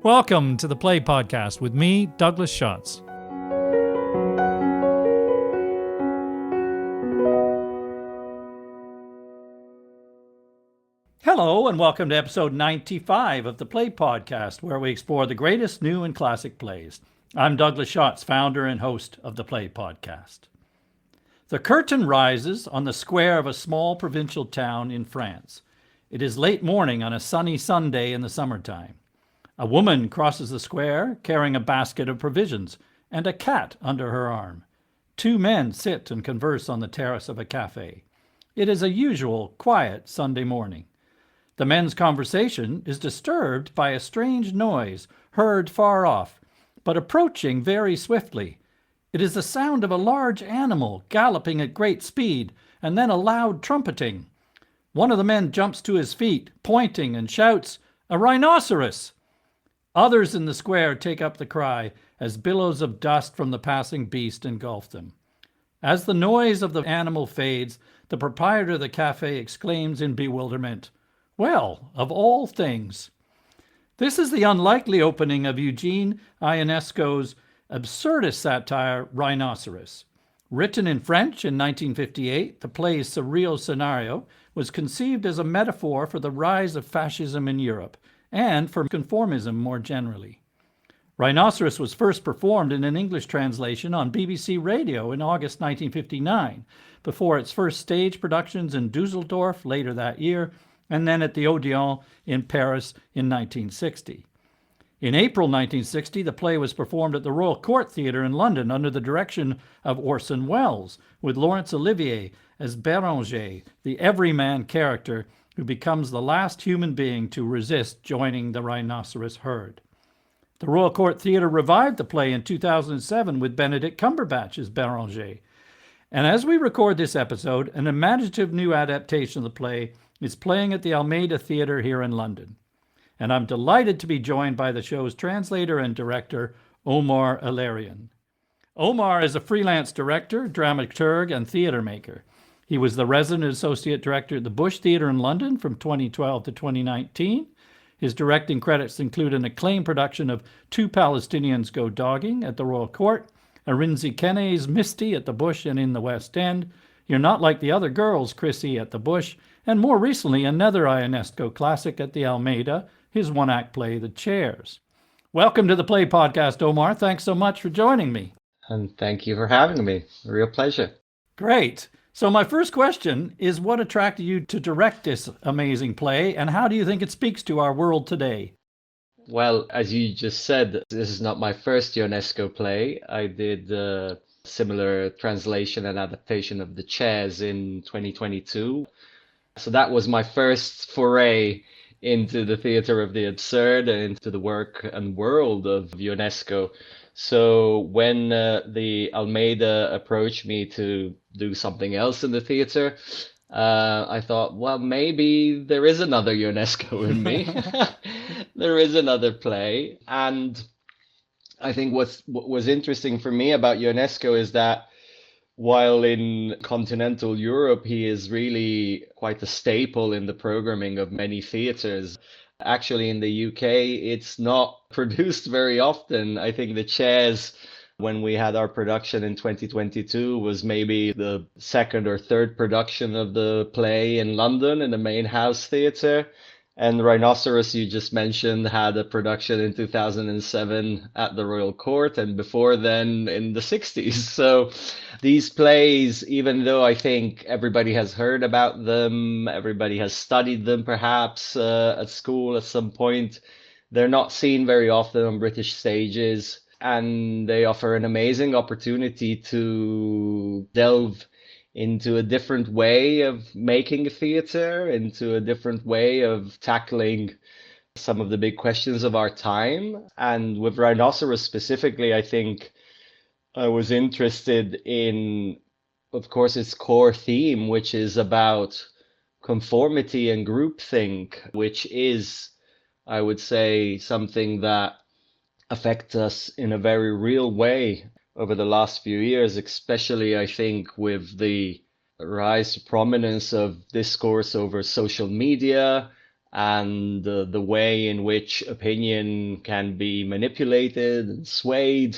Welcome to the Play Podcast with me, Douglas Schatz. Hello, and welcome to episode 95 of the Play Podcast, where we explore the greatest new and classic plays. I'm Douglas Schatz, founder and host of the Play Podcast. The curtain rises on the square of a small provincial town in France. It is late morning on a sunny Sunday in the summertime. A woman crosses the square carrying a basket of provisions and a cat under her arm. Two men sit and converse on the terrace of a cafe. It is a usual, quiet Sunday morning. The men's conversation is disturbed by a strange noise heard far off, but approaching very swiftly. It is the sound of a large animal galloping at great speed, and then a loud trumpeting. One of the men jumps to his feet, pointing, and shouts, "A rhinoceros!" Others in the square take up the cry as billows of dust from the passing beast engulf them. As the noise of the animal fades, the proprietor of the cafe exclaims in bewilderment, "Well, of all things." This is the unlikely opening of Eugène Ionesco's absurdist satire, Rhinoceros. Written in French in 1958, the play's surreal scenario was conceived as a metaphor for the rise of fascism in Europe and for conformism more generally. Rhinoceros was first performed in an English translation on BBC Radio in August 1959, before its first stage productions in Dusseldorf later that year, and then at the Odeon in Paris in 1960. In April 1960, the play was performed at the Royal Court Theatre in London under the direction of Orson Welles, with Laurence Olivier as Berenger, the everyman character who becomes the last human being to resist joining the rhinoceros herd. The Royal Court Theatre revived the play in 2007 with Benedict Cumberbatch as Berenger. And as we record this episode, an imaginative new adaptation of the play is playing at the Almeida Theatre here in London. And I'm delighted to be joined by the show's translator and director, Omar Elerian. Omar is a freelance director, dramaturg, and theatre maker. He was the resident associate director at the Bush Theatre in London from 2012 to 2019. His directing credits include an acclaimed production of Two Palestinians Go Dogging at the Royal Court, Arinze Kenne's Misty at the Bush and in the West End, You're Not Like the Other Girls, Chrissy at the Bush, and more recently another Ionesco classic at the Almeida, his one-act play, The Chairs. Welcome to the Play Podcast, Omar. Thanks so much for joining me. And thank you for having me. A real pleasure. Great. So my first question is, what attracted you to direct this amazing play, and how do you think it speaks to our world today? Well, as you just said, this is not my first Ionesco play. I did a similar translation and adaptation of The Chairs in 2022. So that was my first foray into the theater of the absurd and into the work and world of Ionesco. So when the Almeida approached me to do something else in the theater, I thought, well, maybe there is another Ionesco in me. There is another play. And I think what was interesting for me about Ionesco is that while in continental Europe, he is really quite a staple in the programming of many theaters. Actually, in the UK, it's not produced very often. I think The Chairs, when we had our production in 2022, was maybe the second or third production of the play in London in the main house theatre. And Rhinoceros, you just mentioned, had a production in 2007 at the Royal Court, and before then in the 60s. So these plays, even though I think everybody has heard about them, everybody has studied them perhaps at school at some point, they're not seen very often on British stages. And they offer an amazing opportunity to delve into a different way of making a theater, into a different way of tackling some of the big questions of our time. And with Rhinoceros specifically, I think I was interested in, of course, its core theme, which is about conformity and groupthink, which is, I would say, something that affects us in a very real way over the last few years, especially, I think, with the rise to prominence of discourse over social media and the way in which opinion can be manipulated and swayed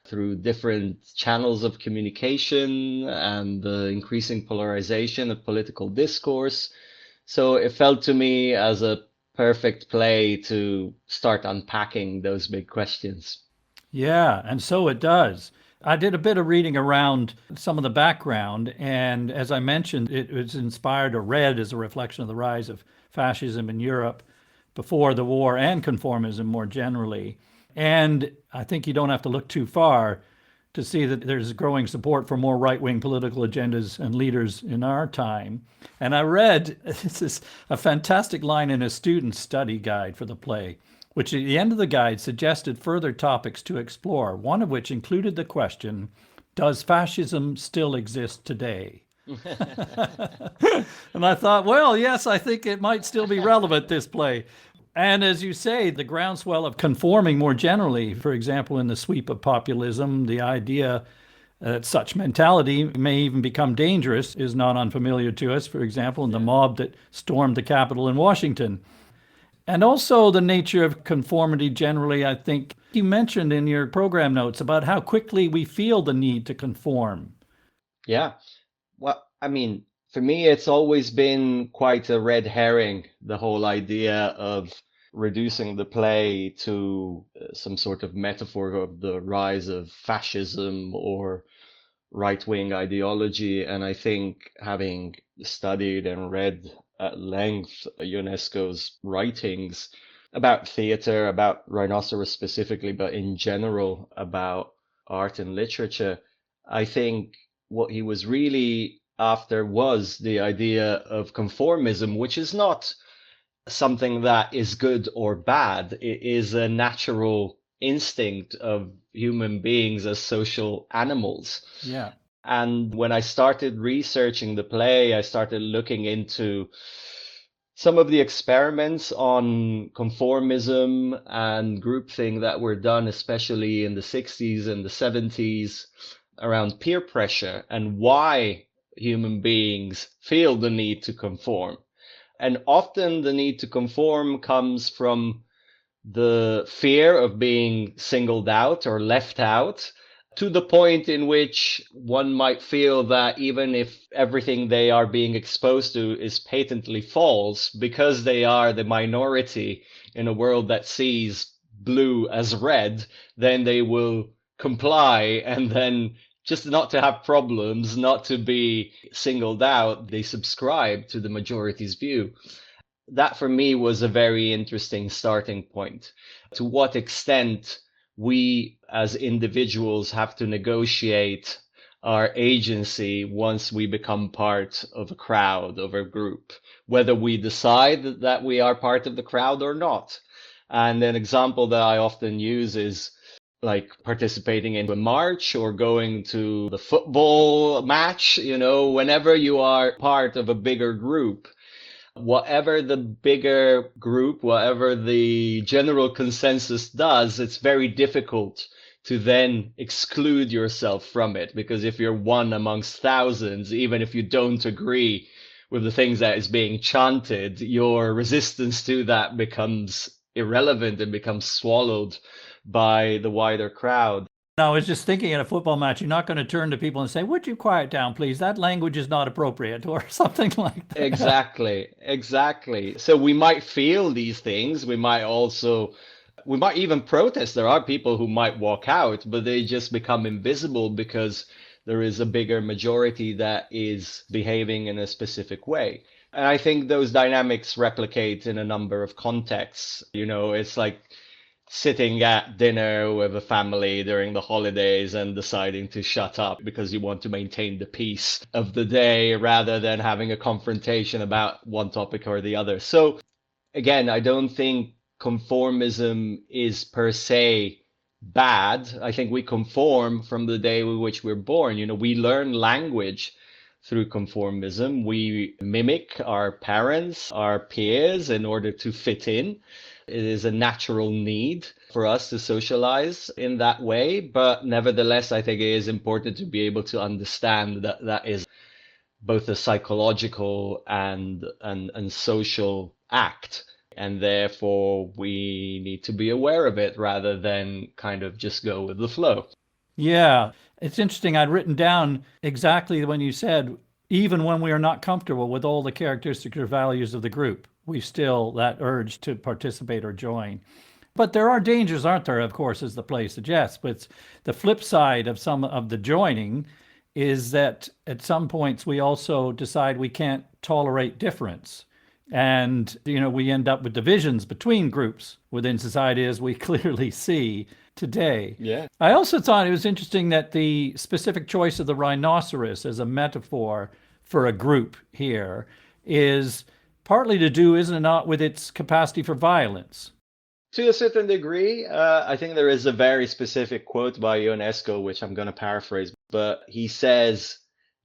through different channels of communication and the increasing polarization of political discourse. So it felt to me as a perfect play to start unpacking those big questions. Yeah, and so it does. I did a bit of reading around some of the background, and as I mentioned, it was inspired or read as a reflection of the rise of fascism in Europe before the war and conformism more generally. And I think you don't have to look too far to see that there's growing support for more right-wing political agendas and leaders in our time. And I read, this is a fantastic line in a student's study guide for the play, which at the end of the guide suggested further topics to explore, one of which included the question, does fascism still exist today? And I thought, well, yes, I think it might still be relevant, this play. And as you say, the groundswell of conforming more generally, for example, in the sweep of populism, the idea that such mentality may even become dangerous is not unfamiliar to us, for example, in the mob that stormed the Capitol in Washington. And also the nature of conformity generally, I think you mentioned in your program notes about how quickly we feel the need to conform. Yeah. Well, I mean, for me, it's always been quite a red herring, the whole idea of reducing the play to some sort of metaphor of the rise of fascism or right-wing ideology. And I think having studied and read at length Ionesco's writings about theater, about Rhinoceros specifically, but in general about art and literature, I think what he was really after was the idea of conformism, which is not something that is good or bad. It is a natural instinct of human beings as social animals. Yeah. And when I started researching the play, I started looking into some of the experiments on conformism and groupthink that were done, especially in the 60s and the 70s, around peer pressure and why human beings feel the need to conform. And often the need to conform comes from the fear of being singled out or left out, to the point in which one might feel that even if everything they are being exposed to is patently false, because they are the minority in a world that sees blue as red, then they will comply, and then just not to have problems, not to be singled out, they subscribe to the majority's view. That for me was a very interesting starting point. To what extent we as individuals have to negotiate our agency once we become part of a crowd, of a group, whether we decide that we are part of the crowd or not. And an example that I often use is like participating in a march or going to the football match. Whenever you are part of a bigger group, whatever the bigger group, whatever the general consensus does, it's very difficult to then exclude yourself from it. Because if you're one amongst thousands, even if you don't agree with the things that is being chanted, your resistance to that becomes irrelevant and becomes swallowed by the wider crowd. I was just thinking at a football match, you're not going to turn to people and say, would you quiet down, please? That language is not appropriate, or something like that. Exactly. So we might feel these things. We might even protest. There are people who might walk out, but they just become invisible because there is a bigger majority that is behaving in a specific way. And I think those dynamics replicate in a number of contexts. It's like sitting at dinner with a family during the holidays and deciding to shut up because you want to maintain the peace of the day rather than having a confrontation about one topic or the other. So again, I don't think conformism is per se bad. I think we conform from the day with which we're born. We learn language through conformism. We mimic our parents, our peers in order to fit in. It is a natural need for us to socialize in that way, but nevertheless, I think it is important to be able to understand that that is both a psychological and social act. And therefore, we need to be aware of it rather than kind of just go with the flow. Yeah, it's interesting. I'd written down exactly when you said, even when we are not comfortable with all the characteristics or values of the group, we still that urge to participate or join. But there are dangers, aren't there, of course, as the play suggests. But the flip side of some of the joining is that at some points we also decide we can't tolerate difference. And, we end up with divisions between groups within society, as we clearly see today. Yeah. I also thought it was interesting that the specific choice of the rhinoceros as a metaphor for a group here is partly to do, is it not, with its capacity for violence. To a certain degree, I think there is a very specific quote by Ionesco, which I'm going to paraphrase, but he says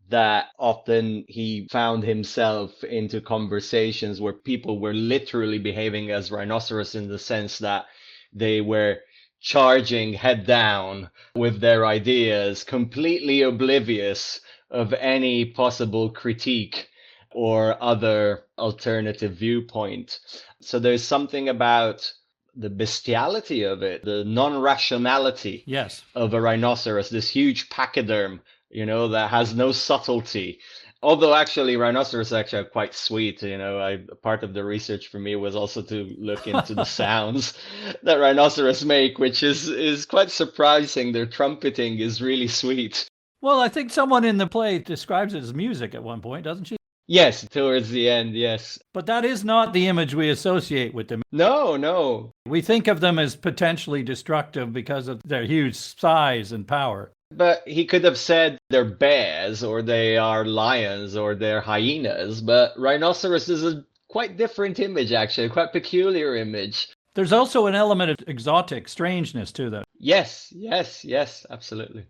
that often he found himself into conversations where people were literally behaving as rhinoceros in the sense that they were charging head down with their ideas, completely oblivious of any possible critique or other alternative viewpoint. So there's something about the bestiality of it, the non-rationality Yes. of a rhinoceros, this huge pachyderm, that has no subtlety. Although actually rhinoceros actually are quite sweet, part of the research for me was also to look into the sounds that rhinoceros make, which is quite surprising. Their trumpeting is really sweet. Well, I think someone in the play describes it as music at one point, doesn't she? Yes, towards the end, yes. But that is not the image we associate with them. No. We think of them as potentially destructive because of their huge size and power. But he could have said they're bears, or they are lions, or they're hyenas. But rhinoceros is a quite different image, actually, quite peculiar image. There's also an element of exotic strangeness to them. Yes, absolutely.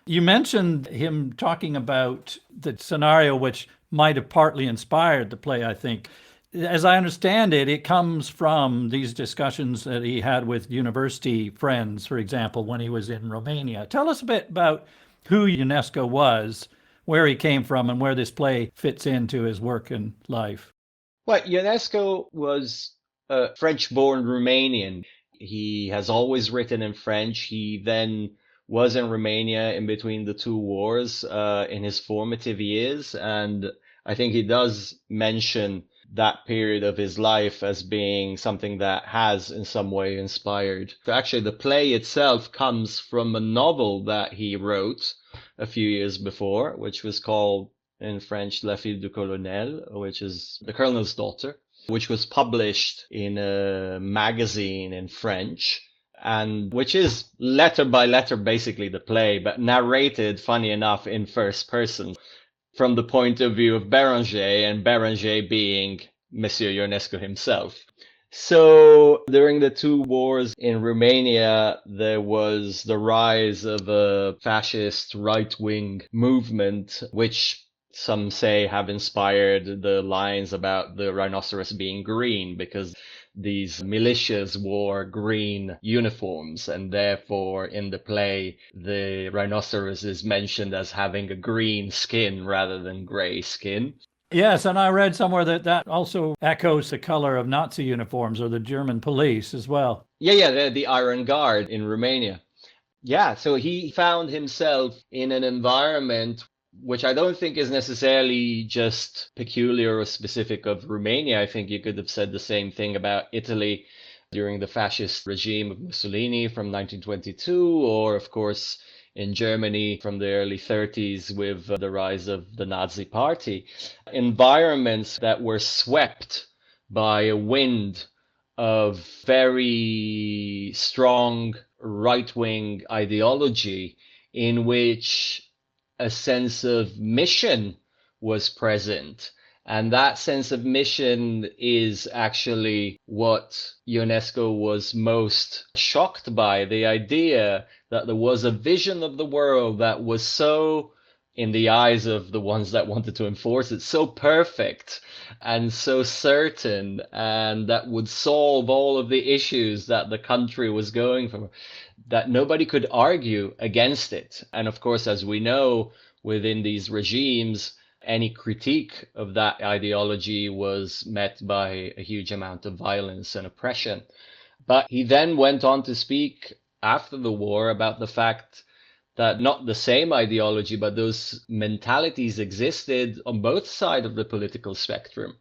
You mentioned him talking about the scenario which might have partly inspired the play, I think. As I understand it, it comes from these discussions that he had with university friends, for example, when he was in Romania. Tell us a bit about who Ionesco was, where he came from, and where this play fits into his work and life. Well, Ionesco was a French-born Romanian. He has always written in French. He then was in Romania in between the two wars in his formative years. And I think he does mention that period of his life as being something that has in some way inspired. Actually, the play itself comes from a novel that he wrote a few years before, which was called in French La Fille du Colonel, which is the Colonel's Daughter, which was published in a magazine in French, and which is letter by letter basically the play, but narrated, funny enough, in first person from the point of view of Berenger, and Berenger being Monsieur Ionesco himself. So during the two wars in Romania, there was the rise of a fascist right-wing movement, which some say have inspired the lines about the rhinoceros being green, because these militias wore green uniforms, and therefore in the play the rhinoceros is mentioned as having a green skin rather than gray skin. Yes, and I read somewhere that also echoes the color of Nazi uniforms or the German police as well. Yeah, the Iron Guard in Romania. Yeah, so he found himself in an environment which I don't think is necessarily just peculiar or specific of Romania. I think you could have said the same thing about Italy during the fascist regime of Mussolini from 1922, or of course in Germany from the early 30s with the rise of the Nazi Party. Environments that were swept by a wind of very strong right-wing ideology in which a sense of mission was present. And that sense of mission is actually what Ionesco was most shocked by, the idea that there was a vision of the world that was so, in the eyes of the ones that wanted to enforce it, so perfect and so certain, and that would solve all of the issues that the country was going through, that nobody could argue against it. And of course, as we know, within these regimes, any critique of that ideology was met by a huge amount of violence and oppression. But he then went on to speak after the war about the fact that not the same ideology, but those mentalities existed on both sides of the political spectrum.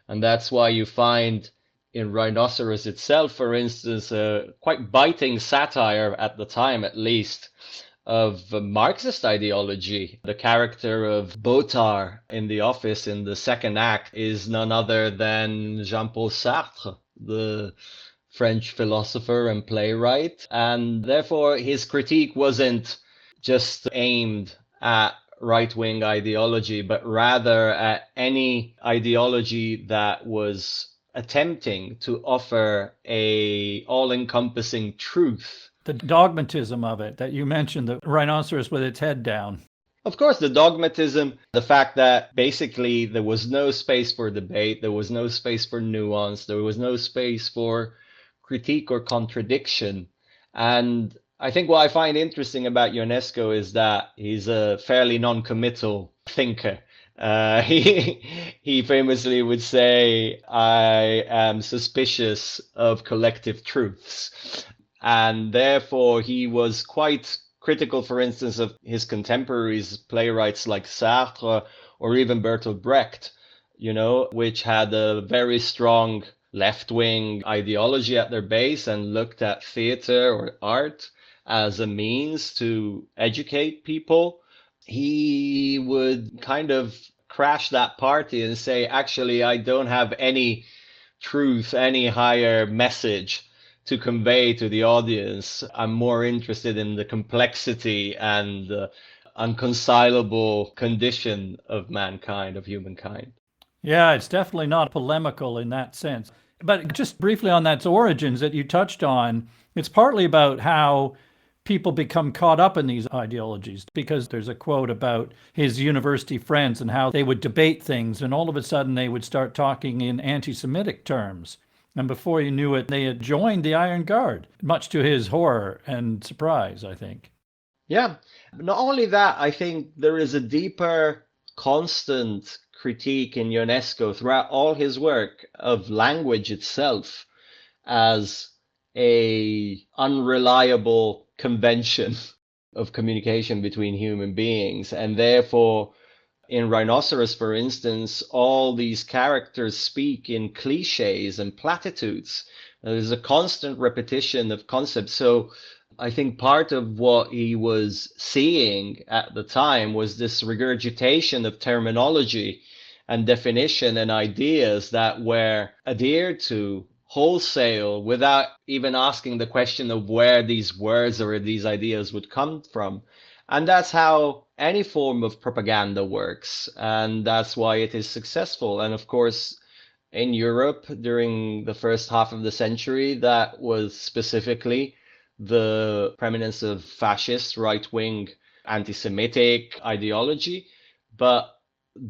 And that's why you find in Rhinoceros itself, for instance, a quite biting satire at the time, at least, of Marxist ideology. The character of Botard in The Office in the second act is none other than Jean-Paul Sartre, the French philosopher and playwright. And therefore, his critique wasn't just aimed at right-wing ideology, but rather at any ideology that was attempting to offer a all-encompassing truth. The dogmatism of it that you mentioned, the rhinoceros with its head down. Of course, the dogmatism, the fact that basically there was no space for debate, there was no space for nuance, there was no space for critique or contradiction. And I think what I find interesting about Ionesco is that he's a fairly non-committal thinker. He famously would say, "I am suspicious of collective truths." And therefore, he was quite critical, for instance, of his contemporaries, playwrights like Sartre or even Bertolt Brecht, which had a very strong left-wing ideology at their base and looked at theater or art as a means to educate people. He would kind of crash that party and say, actually, I don't have any truth, any higher message to convey to the audience. I'm more interested in the complexity and unconcilable condition of mankind, of humankind. Yeah, it's definitely not polemical in that sense. But just briefly on that origins that you touched on, it's partly about how people become caught up in these ideologies, because there's a quote about his university friends and how they would debate things, and all of a sudden they would start talking in anti-Semitic terms. And before you knew it, they had joined the Iron Guard, much to his horror and surprise, I think. Yeah. Not only that, I think there is a deeper, constant critique in Ionesco throughout all his work of language itself as a unreliable convention of communication between human beings. And therefore, in Rhinoceros, for instance, all these characters speak in cliches and platitudes. There's a constant repetition of concepts. So I think part of what he was seeing at the time was this regurgitation of terminology and definition and ideas that were adhered to wholesale without even asking the question of where these words or these ideas would come from. And that's how any form of propaganda works. And that's why it is successful. And of course, in Europe during the first half of the century, that was specifically the preeminence of fascist, right-wing, anti-Semitic ideology. But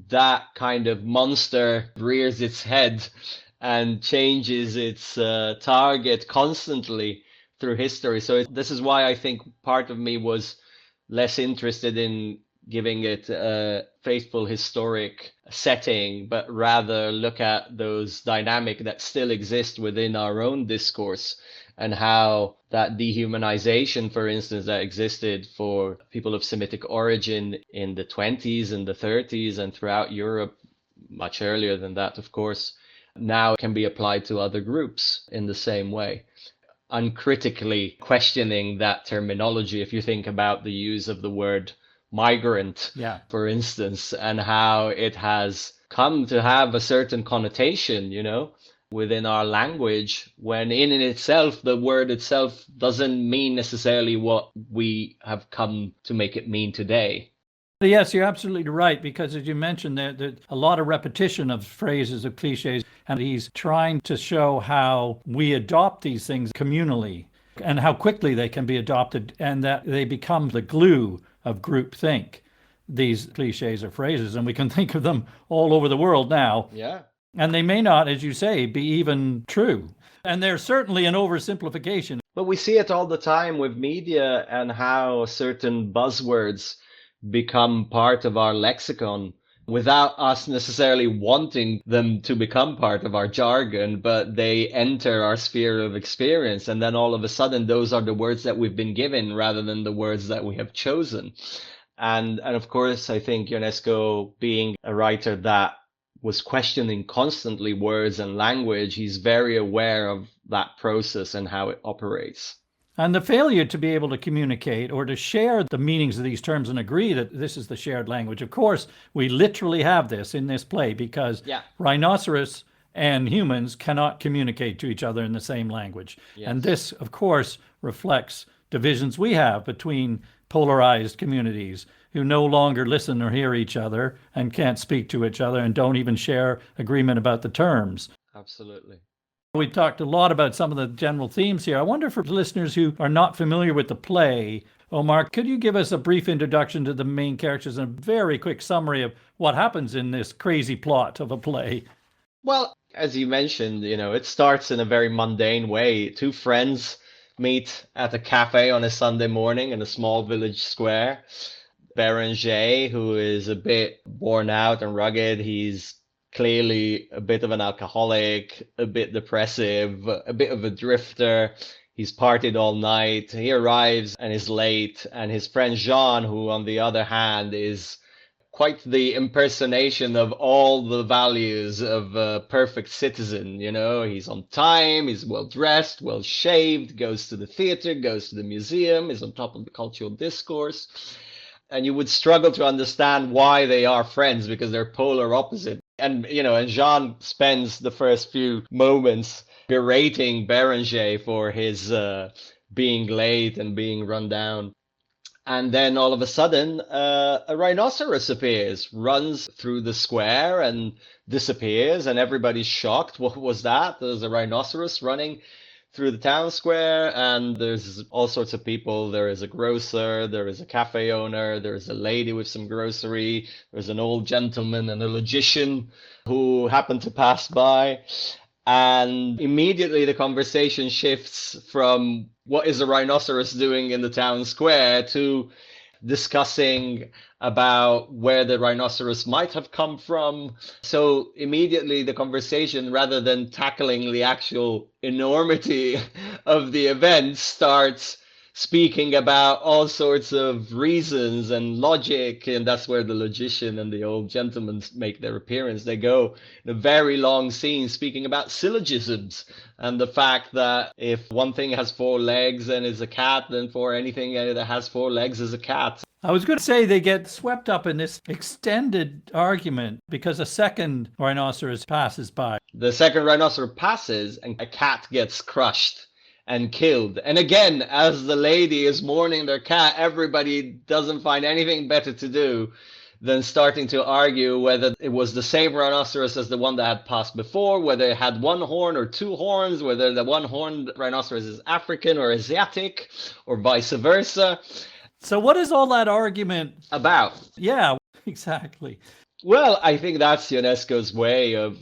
that kind of monster rears its head and changes its target constantly through history. So this is why I think part of me was less interested in giving it a faithful historic setting, but rather look at those dynamics that still exist within our own discourse and how that dehumanization, for instance, that existed for people of Semitic origin in the 20s and the 30s and throughout Europe, much earlier than that, of course, now can be applied to other groups in the same way. Uncritically questioning that terminology, if you think about the use of the word migrant, for instance, and how it has come to have a certain connotation, within our language, when in itself, the word itself doesn't mean necessarily what we have come to make it mean today. Yes, you're absolutely right, because as you mentioned, there's a lot of repetition of phrases, of cliches, and he's trying to show how we adopt these things communally and how quickly they can be adopted and that they become the glue of groupthink, these cliches or phrases, and we can think of them all over the world now. Yeah. And they may not, as you say, be even true. And they're certainly an oversimplification. But we see it all the time with media and how certain buzzwords become part of our lexicon without us necessarily wanting them to become part of our jargon, but they enter our sphere of experience. And then all of a sudden, those are the words that we've been given rather than the words that we have chosen. And of course, I think Ionesco, being a writer that was questioning constantly words and language, he's very aware of that process and how it operates. And the failure to be able to communicate or to share the meanings of these terms and agree that this is the shared language. Of course, we literally have this in this play because rhinoceros and humans cannot communicate to each other in the same language. Yes. And this, of course, reflects divisions we have between polarized communities who no longer listen or hear each other and can't speak to each other and don't even share agreement about the terms. Absolutely. We talked a lot about some of the general themes here. I wonder, for listeners who are not familiar with the play, Omar, could you give us a brief introduction to the main characters and a very quick summary of what happens in this crazy plot of a play? Well, as you mentioned, it starts in a very mundane way. Two friends meet at a cafe on a Sunday morning in a small village square. Berenger, who is a bit worn out and rugged, he's clearly a bit of an alcoholic, a bit depressive, a bit of a drifter. He's partied all night. He arrives and is late. And his friend Jean, who on the other hand is quite the impersonation of all the values of a perfect citizen. He's on time, he's well dressed, well shaved, goes to the theater, goes to the museum, is on top of the cultural discourse. And you would struggle to understand why they are friends because they're polar opposite. And, and Jean spends the first few moments berating Berenger for his being late and being run down. And then all of a sudden, a rhinoceros appears, runs through the square and disappears. And everybody's shocked. What was that? There's a rhinoceros running through the town square, and there's all sorts of people. There is a grocer, there is a cafe owner, there is a lady with some grocery, there's an old gentleman and a logician who happen to pass by. And immediately the conversation shifts from what is a rhinoceros doing in the town square to discussing about where the rhinoceros might have come from. So immediately the conversation, rather than tackling the actual enormity of the event, starts speaking about all sorts of reasons and logic. And that's where the logician and the old gentleman make their appearance. They go in a very long scene speaking about syllogisms and the fact that if one thing has four legs and is a cat, then for anything that has four legs is a cat. I was going to say they get swept up in this extended argument because a second rhinoceros passes by. The second rhinoceros passes and a cat gets crushed and killed. And again, as the lady is mourning their cat, everybody doesn't find anything better to do than starting to argue whether it was the same rhinoceros as the one that had passed before, whether it had one horn or two horns, whether the one-horned rhinoceros is African or Asiatic, or vice versa. So what is all that argument about? Yeah, exactly. Well, I think that's Ionesco's way of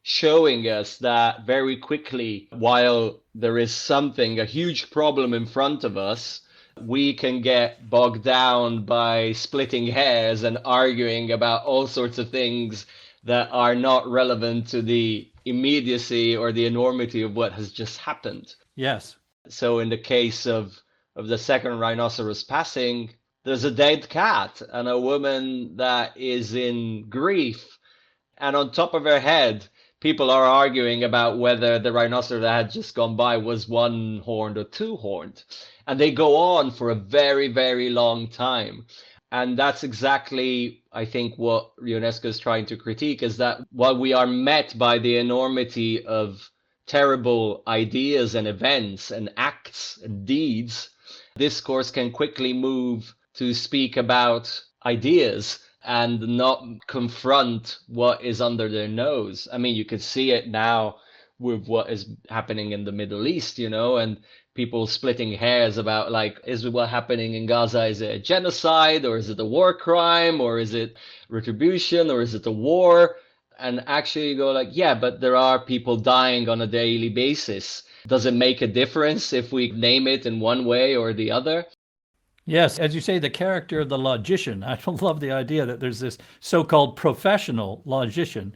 showing us that very quickly, while there is a huge problem in front of us, we can get bogged down by splitting hairs and arguing about all sorts of things that are not relevant to the immediacy or the enormity of what has just happened. Yes. So in the case of the second rhinoceros passing, there's a dead cat and a woman that is in grief. And on top of her head, people are arguing about whether the rhinoceros that had just gone by was one-horned or two-horned. And they go on for a very, very long time. And that's exactly, I think, what Ionesco is trying to critique, is that while we are met by the enormity of terrible ideas and events and acts and deeds, discourse can quickly move to speak about ideas and not confront what is under their nose. I mean, you could see it now with what is happening in the Middle East, and people splitting hairs about, like, is what happening in Gaza, is it a genocide, or is it a war crime, or is it retribution, or is it a war? And actually you go like, yeah, but there are people dying on a daily basis. Does it make a difference if we name it in one way or the other? Yes, as you say, the character of the logician. I love the idea that there's this so-called professional logician.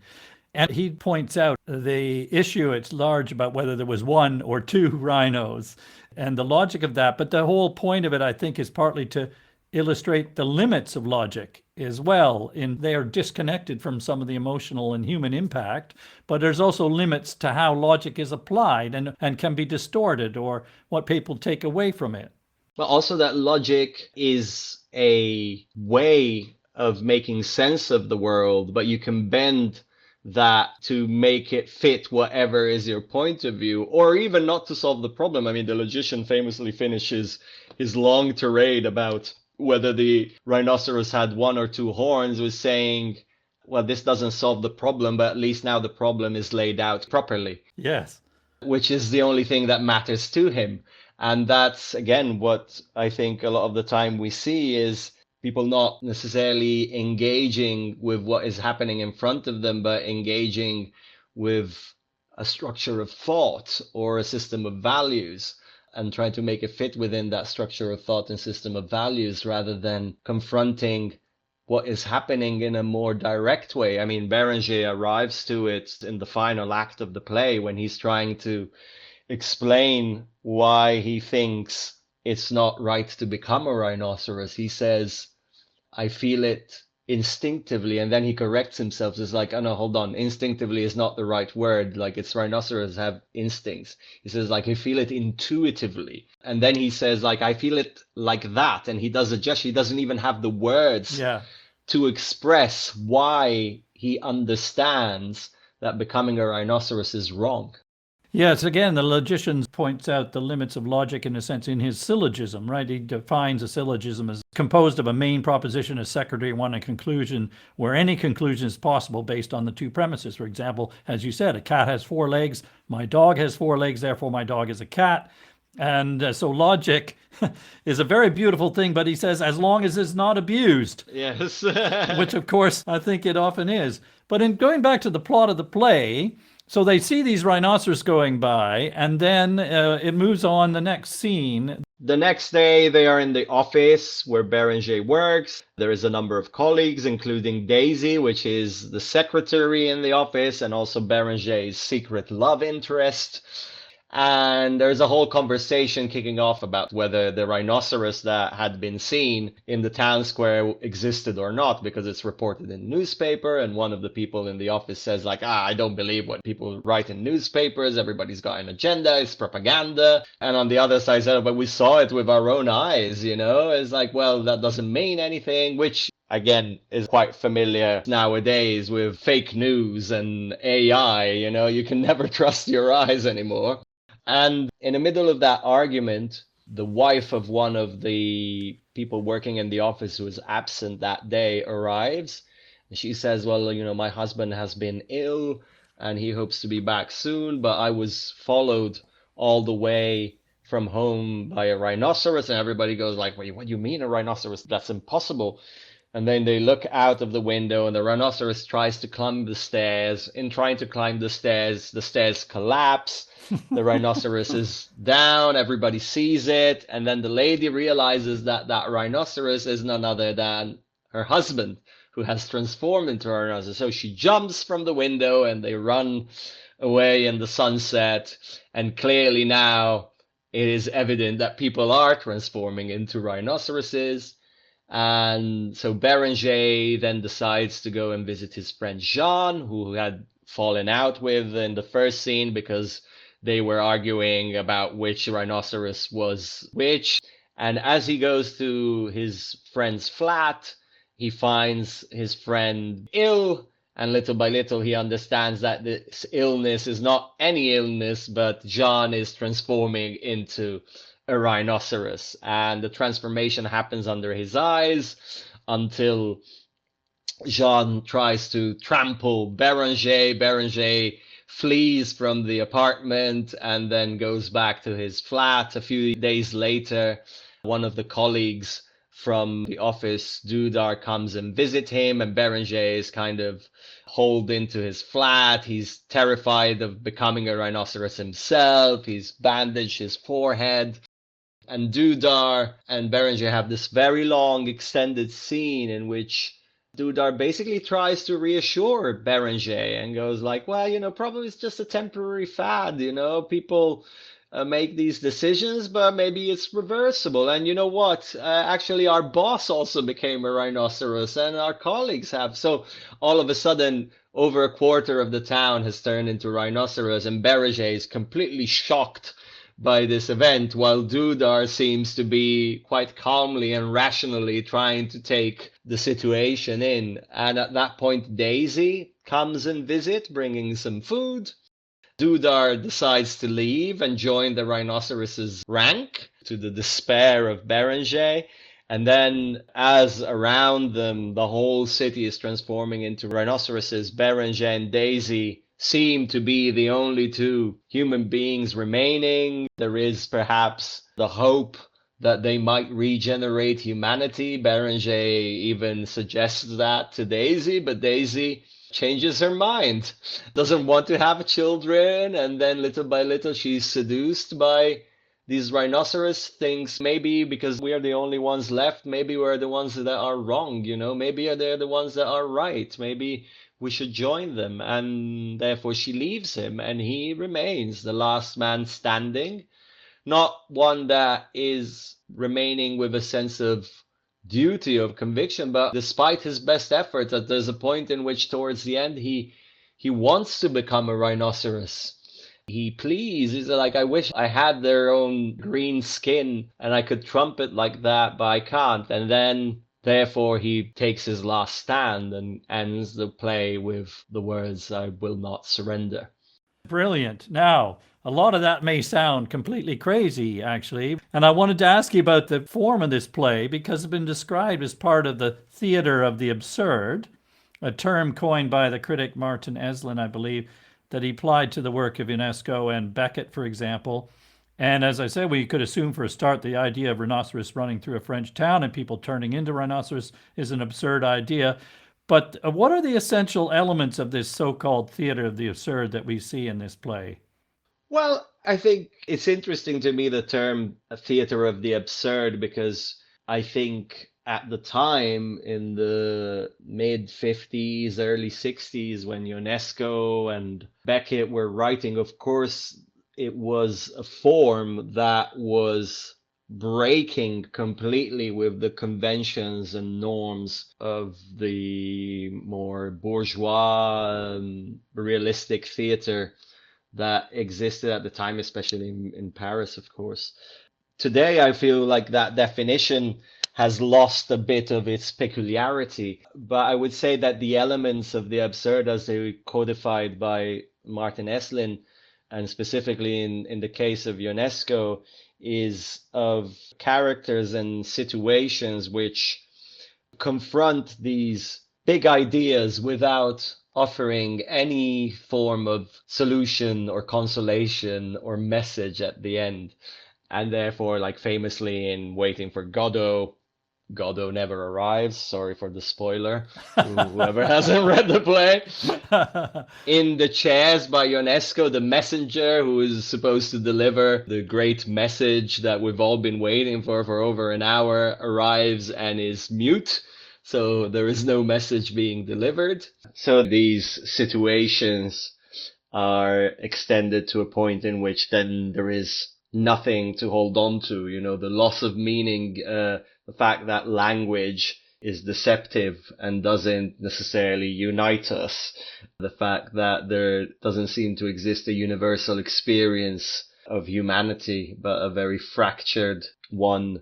And he points out the issue at large about whether there was one or two rhinos and the logic of that. But the whole point of it, I think, is partly to illustrate the limits of logic as well. In they are disconnected from some of the emotional and human impact, but there's also limits to how logic is applied and can be distorted or what people take away from it. But also that logic is a way of making sense of the world, but you can bend that to make it fit whatever is your point of view, or even not to solve the problem. I mean, the logician famously finishes his long tirade about whether the rhinoceros had one or two horns, was saying, well, this doesn't solve the problem, but at least now the problem is laid out properly. Yes. Which is the only thing that matters to him. And that's, again, what I think a lot of the time we see is people not necessarily engaging with what is happening in front of them, but engaging with a structure of thought or a system of values and trying to make it fit within that structure of thought and system of values rather than confronting what is happening in a more direct way. I mean, Berenger arrives to it in the final act of the play when he's trying to explain why he thinks it's not right to become a rhinoceros. He says, I feel it instinctively, and then he corrects himself. It's like, oh no, hold on, instinctively is not the right word. Like, it's rhinoceros have instincts. He says, like, I feel it intuitively. And then he says, like, I feel it like that. And he does a gesture. He doesn't even have the words to express why he understands that becoming a rhinoceros is wrong. Yes, again, the logician points out the limits of logic in a sense in his syllogism, right? He defines a syllogism as composed of a main proposition, a secondary one, a conclusion, where any conclusion is possible based on the two premises. For example, as you said, a cat has four legs, my dog has four legs, therefore my dog is a cat. And so logic is a very beautiful thing, but he says, as long as it's not abused. Yes. Which, of course, I think it often is. But in going back to the plot of the play, so they see these rhinoceros going by, and then it moves on the next scene. The next day, they are in the office where Berenger works. There is a number of colleagues, including Daisy, which is the secretary in the office, and also Berenger's secret love interest. And there's a whole conversation kicking off about whether the rhinoceros that had been seen in the town square existed or not, because it's reported in newspaper. And one of the people in the office says, like, I don't believe what people write in newspapers. Everybody's got an agenda. It's propaganda. And on the other side, said, but we saw it with our own eyes, you know? It's like, well, that doesn't mean anything, which again is quite familiar nowadays with fake news and AI. You know, you can never trust your eyes anymore. And in the middle of that argument, the wife of one of the people working in the office who was absent that day arrives. And she says, well, you know, my husband has been ill and he hopes to be back soon, but I was followed all the way from home by a rhinoceros. And everybody goes like, wait, what do you mean a rhinoceros? That's impossible. And then they look out of the window and the rhinoceros tries to climb the stairs. In trying to climb the stairs collapse. The rhinoceros is down, everybody sees it, and then the lady realizes that that rhinoceros is none other than her husband, who has transformed into a rhinoceros. So she jumps from the window and they run away in the sunset, and clearly now it is evident that people are transforming into rhinoceroses. And so Berenger then decides to go and visit his friend Jean, who had fallen out with in the first scene because they were arguing about which rhinoceros was which. And as he goes to his friend's flat, he finds his friend ill. And little by little, he understands that this illness is not any illness, but John is transforming into a rhinoceros. And the transformation happens under his eyes until Jean tries to trample Berenger. Berenger flees from the apartment and then goes back to his flat. A few days later, one of the colleagues from the office, Dudar, comes and visit him, and Berenger is kind of holed into his flat. He's terrified of becoming a rhinoceros himself. He's bandaged his forehead. And Dudar and Berenger have this very long extended scene in which Dudar basically tries to reassure Berenger and goes like, well, probably it's just a temporary fad, people make these decisions, but maybe it's reversible. And you know what? Actually, our boss also became a rhinoceros and our colleagues have. So all of a sudden, over a quarter of the town has turned into rhinoceros, and Berenger is completely shocked by this event, while Dudar seems to be quite calmly and rationally trying to take the situation in. And at that point, Daisy comes and visits, bringing some food. Dudar decides to leave and join the rhinoceros's rank, to the despair of Berenger. And then, as around them the whole city is transforming into rhinoceroses, Berenger and Daisy seem to be the only two human beings remaining. There is perhaps the hope that they might regenerate humanity. Berenger even suggests that to Daisy, but Daisy changes her mind, doesn't want to have children, and then little by little she's seduced by these rhinoceros, thinks maybe because we are the only ones left, maybe we're the ones that are wrong, maybe they're the ones that are right, maybe we should join them. And therefore she leaves him, and he remains the last man standing, not one that is remaining with a sense of duty, of conviction, but despite his best efforts, that there's a point in which towards the end he wants to become a rhinoceros. He pleads, he's like, I wish I had their own green skin and I could trumpet like that, but I can't. And then therefore he takes his last stand and ends the play with the words, I will not surrender. Brilliant. Now, a lot of that may sound completely crazy, actually. And I wanted to ask you about the form of this play, because it's been described as part of the theater of the absurd, a term coined by the critic Martin Eslin, I believe, that he applied to the work of Ionesco and Beckett, for example. And as I said, we could assume for a start the idea of rhinoceros running through a French town and people turning into rhinoceros is an absurd idea. But what are the essential elements of this so-called theater of the absurd that we see in this play? Well, I think it's interesting to me, the term theater of the absurd, because I think at the time in the mid 50s, early 60s, when Ionesco and Beckett were writing, of course, it was a form that was breaking completely with the conventions and norms of the more bourgeois, realistic theater that existed at the time, especially in Paris, of course. Today, I feel like that definition has lost a bit of its peculiarity, but I would say that the elements of the absurd, as they were codified by Martin Eslin, and specifically in the case of Ionesco, is of characters and situations which confront these big ideas without offering any form of solution or consolation or message at the end. And therefore, like famously in Waiting for Godot, Godot never arrives. Sorry for the spoiler, whoever hasn't read the play. In The Chairs by Ionesco, the messenger who is supposed to deliver the great message that we've all been waiting for over an hour arrives and is mute. So there is no message being delivered. So these situations are extended to a point in which then there is nothing to hold on to, the loss of meaning, the fact that language is deceptive and doesn't necessarily unite us, the fact that there doesn't seem to exist a universal experience of humanity, but a very fractured one.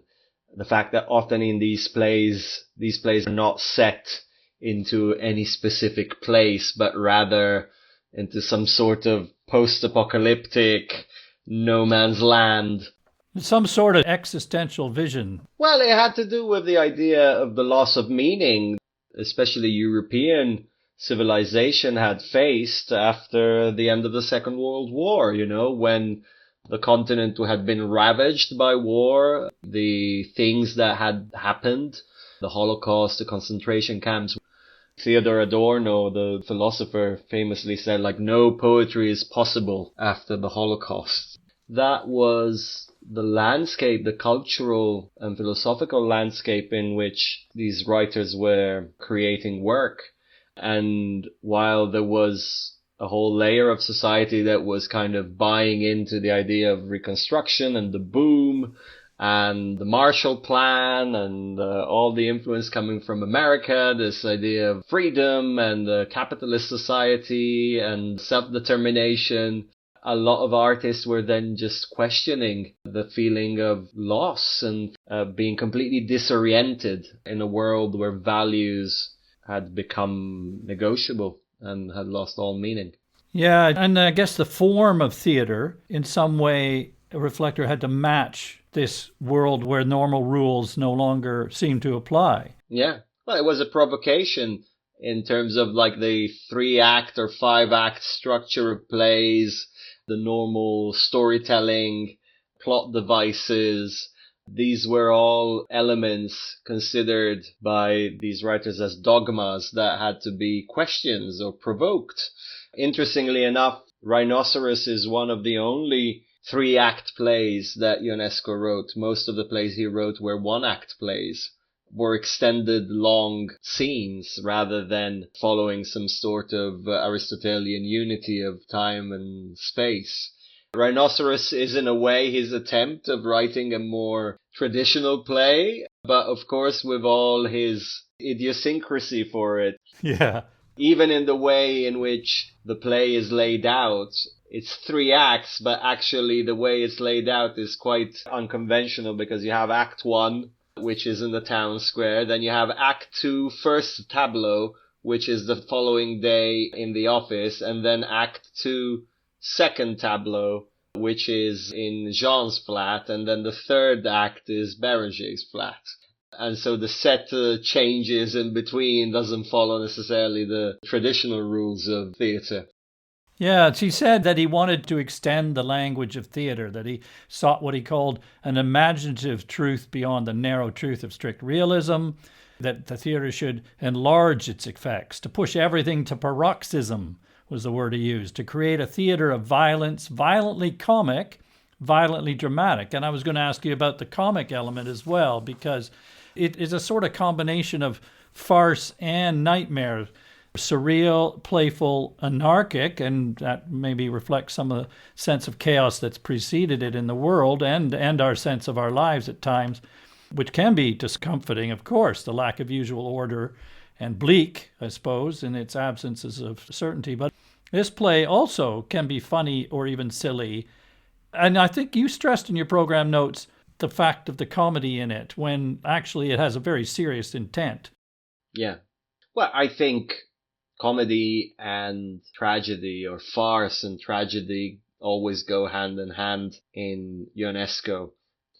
The fact that often in these plays are not set into any specific place, but rather into some sort of post-apocalyptic no man's land. Some sort of existential vision. Well, it had to do with the idea of the loss of meaning, especially European civilization had faced after the end of the Second World War, when the continent had been ravaged by war, the things that had happened, the Holocaust, the concentration camps. Theodor Adorno, the philosopher, famously said, no poetry is possible after the Holocaust. That was the landscape, the cultural and philosophical landscape in which these writers were creating work. And while there was a whole layer of society that was kind of buying into the idea of Reconstruction and the boom and the Marshall Plan and all the influence coming from America, this idea of freedom and capitalist society and self-determination, a lot of artists were then just questioning the feeling of loss and being completely disoriented in a world where values had become negotiable and had lost all meaning. Yeah, and I guess the form of theater, in some way, a reflector had to match this world where normal rules no longer seem to apply. Yeah, well, it was a provocation in terms of like the 3-act or 5-act structure of plays, the normal storytelling, plot devices. These were all elements considered by these writers as dogmas that had to be questioned or provoked. Interestingly enough, Rhinoceros is one of the only 3-act plays that Ionesco wrote. Most of the plays he wrote were 1-act plays, were extended long scenes rather than following some sort of Aristotelian unity of time and space. Rhinoceros is in a way his attempt of writing a more traditional play, but of course with all his idiosyncrasy for it. Yeah. Even in the way in which the play is laid out, it's 3 acts, but actually the way it's laid out is quite unconventional because you have Act 1, which is in the town square, then you have Act 2, first tableau, which is the following day in the office, and then Act 2, second tableau, which is in Jean's flat, and then the third act is Berenger's flat. And so the set changes in between doesn't follow necessarily the traditional rules of theatre. Yeah, he said that he wanted to extend the language of theatre, that he sought what he called an imaginative truth beyond the narrow truth of strict realism, that the theatre should enlarge its effects, to push everything to paroxysm was the word he used, to create a theatre of violence, violently comic, violently dramatic. And I was going to ask you about the comic element as well, because it is a sort of combination of farce and nightmare, surreal, playful, anarchic, and that maybe reflects some of the sense of chaos that's preceded it in the world and our sense of our lives at times, which can be discomforting, of course, the lack of usual order, and bleak, I suppose, in its absences of certainty. But this play also can be funny or even silly. And I think you stressed in your program notes the fact of the comedy in it, when actually it has a very serious intent. Yeah. Well, I think comedy and tragedy, or farce and tragedy, always go hand in hand in Ionesco.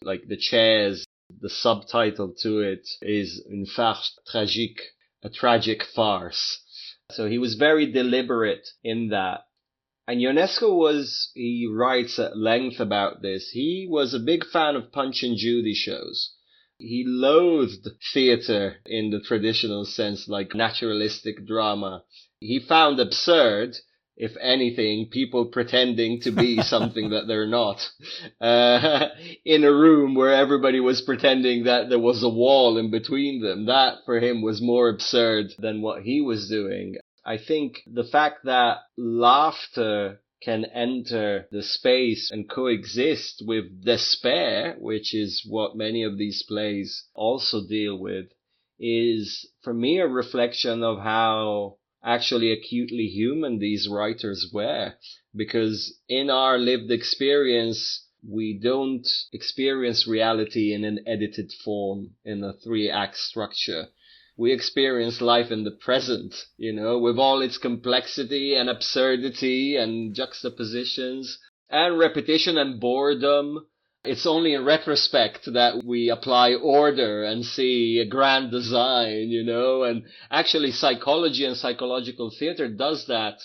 Like the chairs, the subtitle to it is Une farce tragique, a tragic farce. So he was very deliberate in that. And Ionesco he writes at length about this, he was a big fan of Punch and Judy shows. He loathed theatre in the traditional sense, like naturalistic drama. He found absurd, if anything, people pretending to be something that they're not. In a room where everybody was pretending that there was a wall in between them. That, for him, was more absurd than what he was doing. I think the fact that laughter can enter the space and coexist with despair, which is what many of these plays also deal with, is, for me, a reflection of how actually acutely human these writers were. Because in our lived experience, we don't experience reality in an edited form, in a 3-act structure. We experience life in the present, with all its complexity and absurdity and juxtapositions and repetition and boredom. It's only in retrospect that we apply order and see a grand design, and actually psychology and psychological theater does that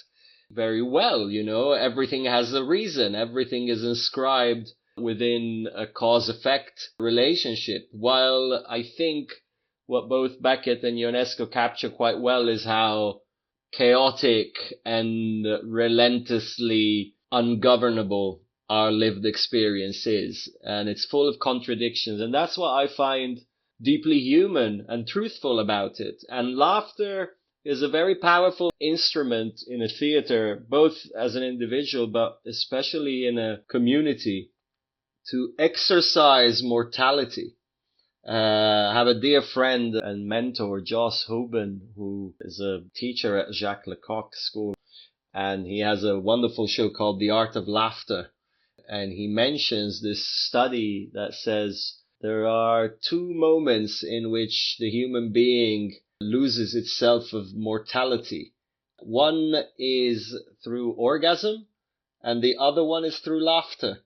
very well, Everything has a reason. Everything is inscribed within a cause-effect relationship. While I think what both Beckett and Ionesco capture quite well is how chaotic and relentlessly ungovernable our lived experience is. And it's full of contradictions. And that's what I find deeply human and truthful about it. And laughter is a very powerful instrument in a theater, both as an individual, but especially in a community, to exercise mortality. I have a dear friend and mentor, Joss Hoban, who is a teacher at Jacques Lecoq School, and he has a wonderful show called The Art of Laughter. And he mentions this study that says there are two moments in which the human being loses itself of mortality. One is through orgasm, and the other one is through laughter.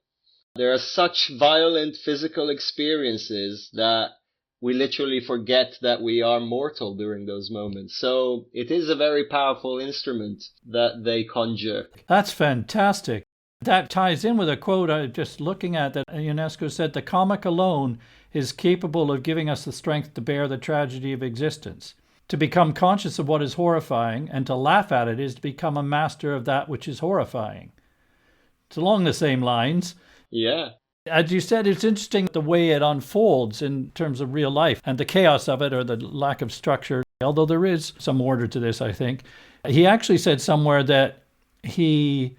There are such violent physical experiences that we literally forget that we are mortal during those moments. So it is a very powerful instrument that they conjure. That's fantastic. That ties in with a quote I was just looking at that Ionesco said, "The comic alone is capable of giving us the strength to bear the tragedy of existence. To become conscious of what is horrifying and to laugh at it is to become a master of that which is horrifying." It's along the same lines. Yeah. As you said, it's interesting the way it unfolds in terms of real life and the chaos of it, or the lack of structure, although there is some order to this, I think. He actually said somewhere that he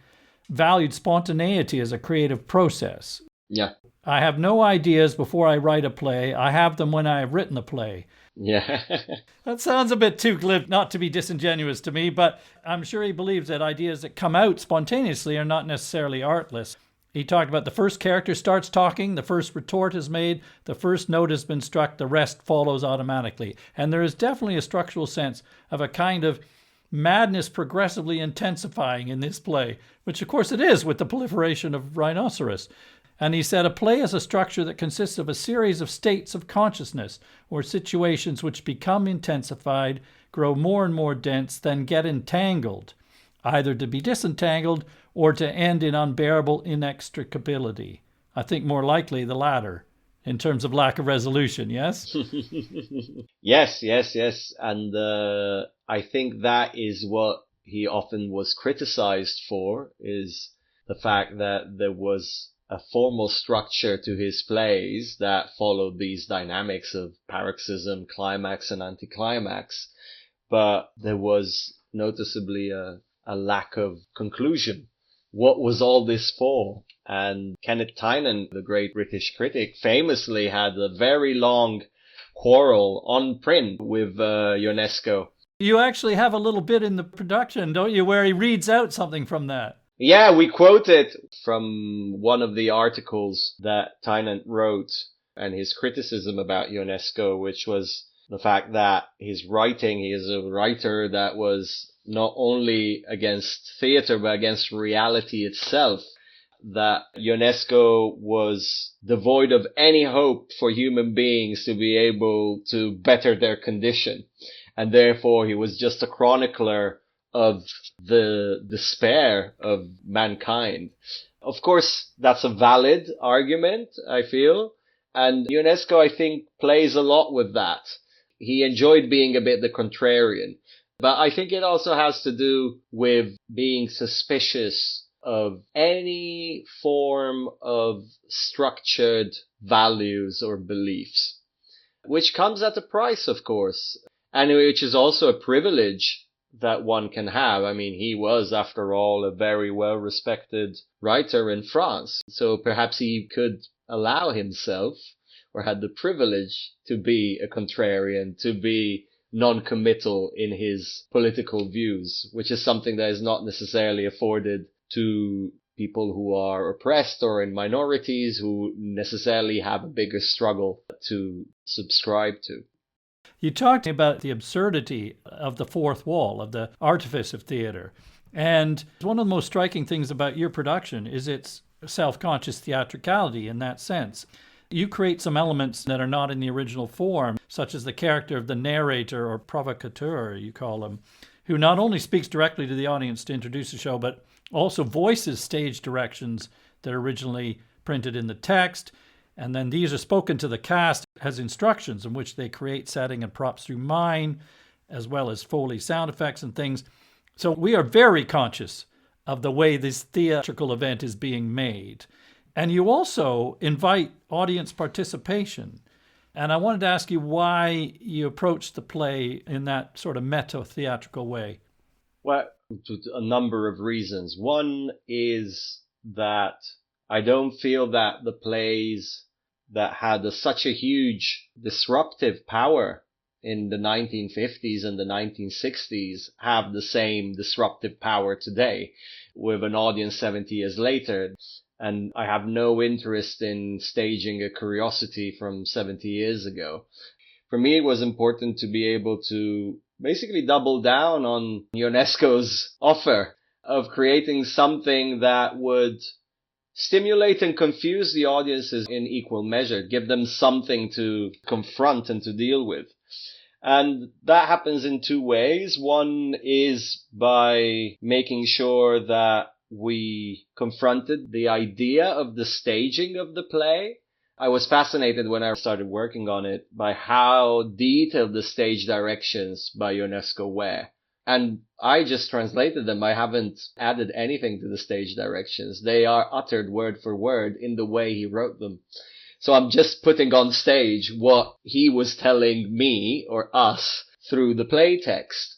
valued spontaneity as a creative process. Yeah. I have no ideas before I write a play. I have them when I have written the play. Yeah. That sounds a bit too glib, not to be disingenuous to me, but I'm sure he believes that ideas that come out spontaneously are not necessarily artless. He talked about the first character starts talking, the first retort is made, the first note has been struck, the rest follows automatically. And there is definitely a structural sense of a kind of madness progressively intensifying in this play, which of course it is with the proliferation of Rhinoceros. And he said a play is a structure that consists of a series of states of consciousness or situations which become intensified, grow more and more dense, then get entangled, either to be disentangled or to end in unbearable inextricability. I think more likely the latter, in terms of lack of resolution, yes? Yes. And I think that is what he often was criticized for, is the fact that there was a formal structure to his plays that followed these dynamics of paroxysm, climax, and anticlimax. But there was noticeably a lack of conclusion. What was all this for? And Kenneth Tynan, the great British critic, famously had a very long quarrel on print with Ionesco. You actually have a little bit in the production, don't you, where he reads out something from that? Yeah, we quote it from one of the articles that Tynan wrote and his criticism about Ionesco, which was the fact that his writing, he is a writer that was not only against theater, but against reality itself, that Ionesco was devoid of any hope for human beings to be able to better their condition. And therefore, he was just a chronicler of the despair of mankind. Of course, that's a valid argument, I feel. And Ionesco, I think, plays a lot with that. He enjoyed being a bit the contrarian. But I think it also has to do with being suspicious of any form of structured values or beliefs, which comes at a price, of course, and which is also a privilege that one can have. I mean, he was, after all, a very well-respected writer in France, so perhaps he could allow himself, or had the privilege, to be a contrarian, to be non-committal in his political views, which is something that is not necessarily afforded to people who are oppressed or in minorities who necessarily have a bigger struggle to subscribe to. You talked about the absurdity of the fourth wall, of the artifice of theater. And one of the most striking things about your production is its self-conscious theatricality in that sense. You create some elements that are not in the original form, such as the character of the narrator or provocateur, you call him, who not only speaks directly to the audience to introduce the show, but also voices stage directions that are originally printed in the text. And then these are spoken to the cast as instructions in which they create setting and props through mime, as well as Foley sound effects and things. So we are very conscious of the way this theatrical event is being made. And you also invite audience participation. And I wanted to ask you why you approached the play in that sort of meta-theatrical way. Well, a number of reasons. One is that I don't feel that the plays that had such a huge disruptive power in the 1950s and the 1960s have the same disruptive power today with an audience 70 years later. And I have no interest in staging a curiosity from 70 years ago. For me, it was important to be able to basically double down on Ionesco's offer of creating something that would stimulate and confuse the audiences in equal measure, give them something to confront and to deal with. And that happens in two ways. One is by making sure that we confronted the idea of the staging of the play. I was fascinated when I started working on it by how detailed the stage directions by Ionesco were. And I just translated them. I haven't added anything to the stage directions. They are uttered word for word in the way he wrote them. So I'm just putting on stage what he was telling me or us through the play text.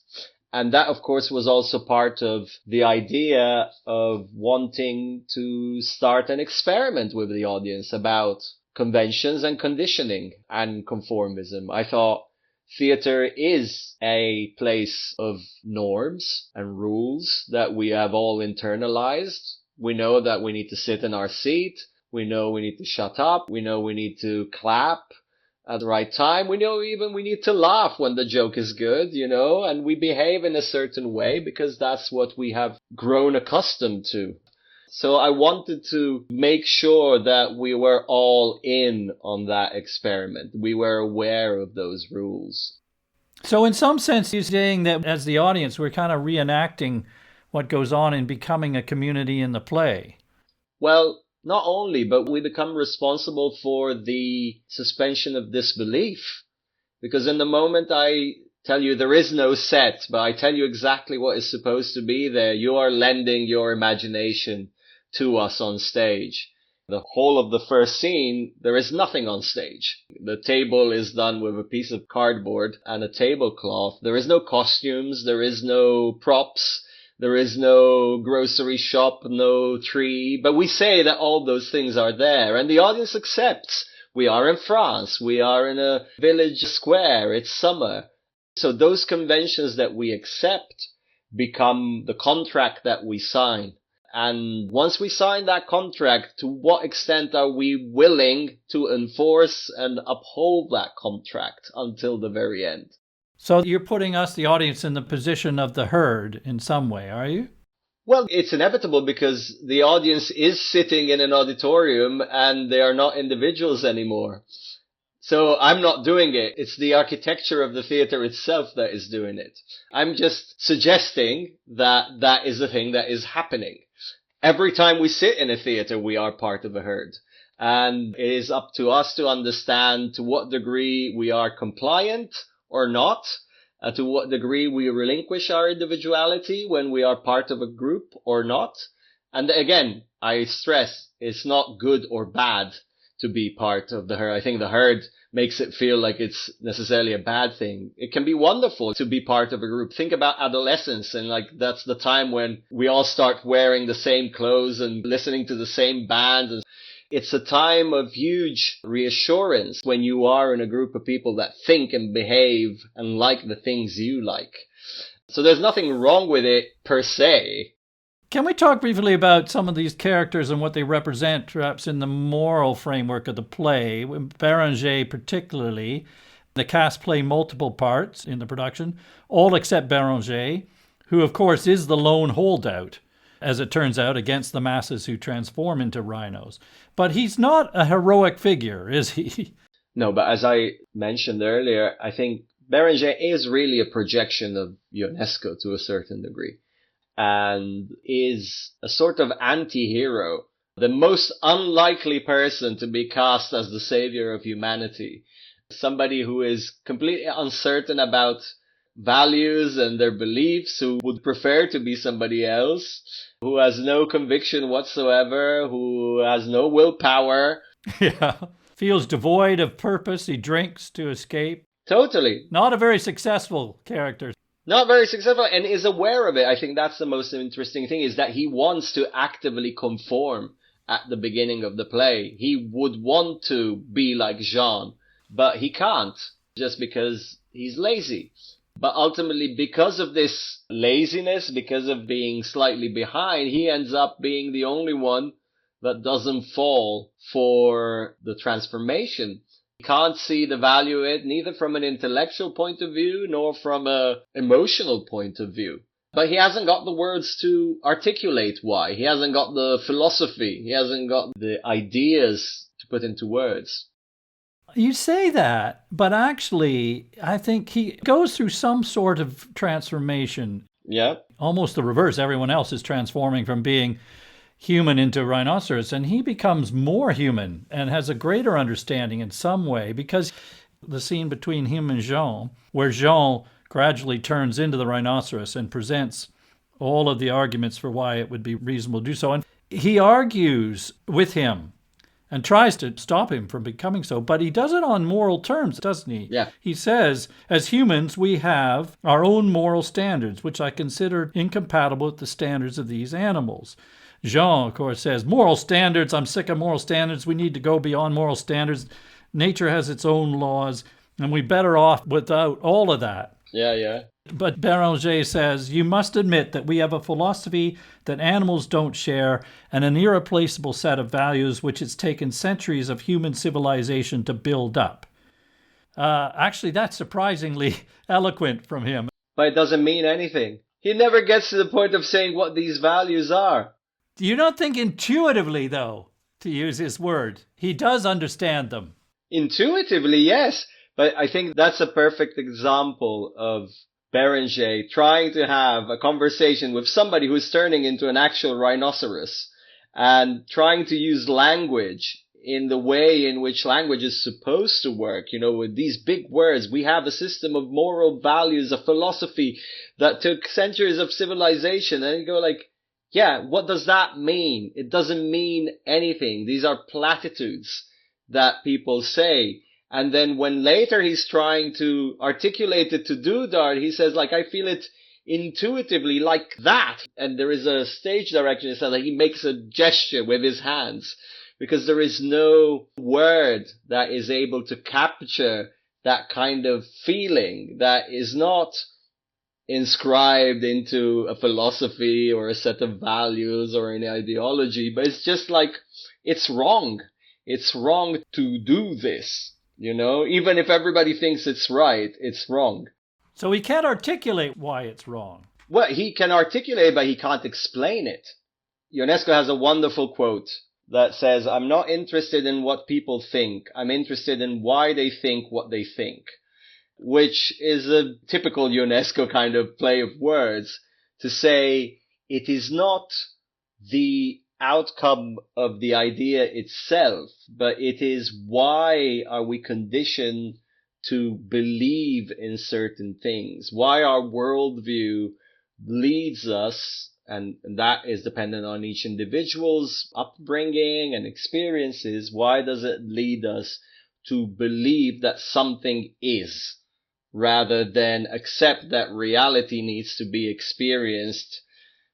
And that, of course, was also part of the idea of wanting to start an experiment with the audience about conventions and conditioning and conformism. I thought theater is a place of norms and rules that we have all internalized. We know that we need to sit in our seat. We know we need to shut up. We know we need to clap at the right time. We know even we need to laugh when the joke is good, and we behave in a certain way because that's what we have grown accustomed to. So I wanted to make sure that we were all in on that experiment. We were aware of those rules. So in some sense, you're saying that as the audience, we're kind of reenacting what goes on in becoming a community in the play. Well, not only, but we become responsible for the suspension of disbelief. Because in the moment I tell you there is no set, but I tell you exactly what is supposed to be there, you are lending your imagination to us on stage. The whole of the first scene, there is nothing on stage. The table is done with a piece of cardboard and a tablecloth. There is no costumes, there is no props. There is no grocery shop, no tree, but we say that all those things are there and the audience accepts. We are in France, we are in a village square, it's summer. So those conventions that we accept become the contract that we sign. And once we sign that contract, to what extent are we willing to enforce and uphold that contract until the very end? So you're putting us, the audience, in the position of the herd in some way, are you? Well, it's inevitable because the audience is sitting in an auditorium and they are not individuals anymore. So I'm not doing it. It's the architecture of the theater itself that is doing it. I'm just suggesting that that is a thing that is happening. Every time we sit in a theater, we are part of a herd. And it is up to us to understand to what degree we are compliant or not, to what degree we relinquish our individuality when we are part of a group or not. And again, I stress, it's not good or bad to be part of the herd. I think the herd makes it feel like it's necessarily a bad thing. It can be wonderful to be part of a group. Think about adolescence, and that's the time when we all start wearing the same clothes and listening to the same band. And it's a time of huge reassurance when you are in a group of people that think and behave and like the things you like. So there's nothing wrong with it per se. Can we talk briefly about some of these characters and what they represent, perhaps in the moral framework of the play? Berenger particularly. The cast play multiple parts in the production, all except Berenger, who of course is the lone holdout, as it turns out, against the masses who transform into rhinos. But he's not a heroic figure, is he? No, but as I mentioned earlier, I think Berenger is really a projection of Ionesco to a certain degree, and is a sort of anti-hero, the most unlikely person to be cast as the savior of humanity. Somebody who is completely uncertain about values and their beliefs, who would prefer to be somebody else. who has no conviction whatsoever, who has no willpower. Yeah. Feels devoid of purpose. He drinks to escape. Totally. Not a very successful character. Not very successful, and is aware of it. I think that's the most interesting thing, is that he wants to actively conform at the beginning of the play. He would want to be like Jean, but he can't, just because he's lazy. But ultimately, because of this laziness, because of being slightly behind, he ends up being the only one that doesn't fall for the transformation. He can't see the value of it, neither from an intellectual point of view, nor from an emotional point of view. But he hasn't got the words to articulate why. He hasn't got the philosophy. He hasn't got the ideas to put into words. You say that, but actually, I think he goes through some sort of transformation. Yeah. Almost the reverse. Everyone else is transforming from being human into Rhinoceros, and he becomes more human and has a greater understanding in some way, because the scene between him and Jean, where Jean gradually turns into the Rhinoceros and presents all of the arguments for why it would be reasonable to do so. And he argues with him and tries to stop him from becoming so, but he does it on moral terms, doesn't he? Yeah. He says, as humans, we have our own moral standards, which I consider incompatible with the standards of these animals. Jean, of course, says, moral standards, I'm sick of moral standards. We need to go beyond moral standards. Nature has its own laws, and we're better off without all of that. Yeah. But Berenger says, you must admit that we have a philosophy that animals don't share and an irreplaceable set of values which it's taken centuries of human civilization to build up. Actually, that's surprisingly eloquent from him. But it doesn't mean anything. He never gets to the point of saying what these values are. Do you not think intuitively, though, to use his word, he does understand them? Intuitively, yes. But I think that's a perfect example of Berenger trying to have a conversation with somebody who's turning into an actual rhinoceros and trying to use language in the way in which language is supposed to work. You know, with these big words, we have a system of moral values, a philosophy that took centuries of civilization. And you go like, yeah, what does that mean? It doesn't mean anything. These are platitudes that people say. And then when later he's trying to articulate it to Dudard, he says, like, I feel it intuitively like that. And there is a stage direction. It says like he makes a gesture with his hands because there is no word that is able to capture that kind of feeling that is not inscribed into a philosophy or a set of values or an ideology, but it's just like, it's wrong. It's wrong to do this. You know, even if everybody thinks it's right, it's wrong. So he can't articulate why it's wrong. Well, he can articulate, but he can't explain it. Ionesco has a wonderful quote that says, I'm not interested in what people think. I'm interested in why they think what they think, which is a typical Ionesco kind of play of words to say it is not the outcome of the idea itself, but it is why are we conditioned to believe in certain things, why our worldview leads us, and that is dependent on each individual's upbringing and experiences. Why does it lead us to believe that something is, rather than accept that reality needs to be experienced,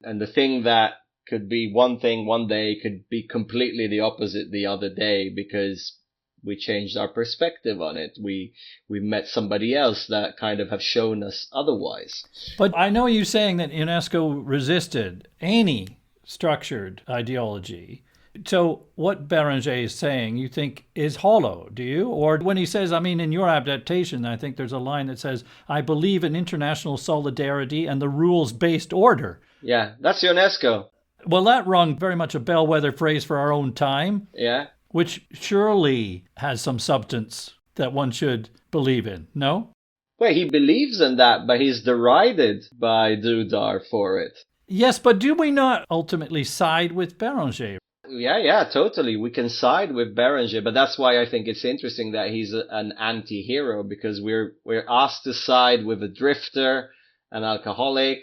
and the thing that could be one thing one day could be completely the opposite the other day because we changed our perspective on it. We met somebody else that kind of have shown us otherwise. But I know you saying that Ionesco resisted any structured ideology. So what Berenger is saying, you think is hollow, do you? Or when he says, I mean, in your adaptation, I think there's a line that says, I believe in international solidarity and the rules-based order. Yeah, that's Ionesco. Well, that rung very much a bellwether phrase for our own time. Yeah. Which surely has some substance that one should believe in, no? Well, he believes in that, but he's derided by Dudar for it. Yes, but do we not ultimately side with Berenger? Yeah, totally. We can side with Berenger, but that's why I think it's interesting that he's an anti-hero, because we're asked to side with a drifter, an alcoholic,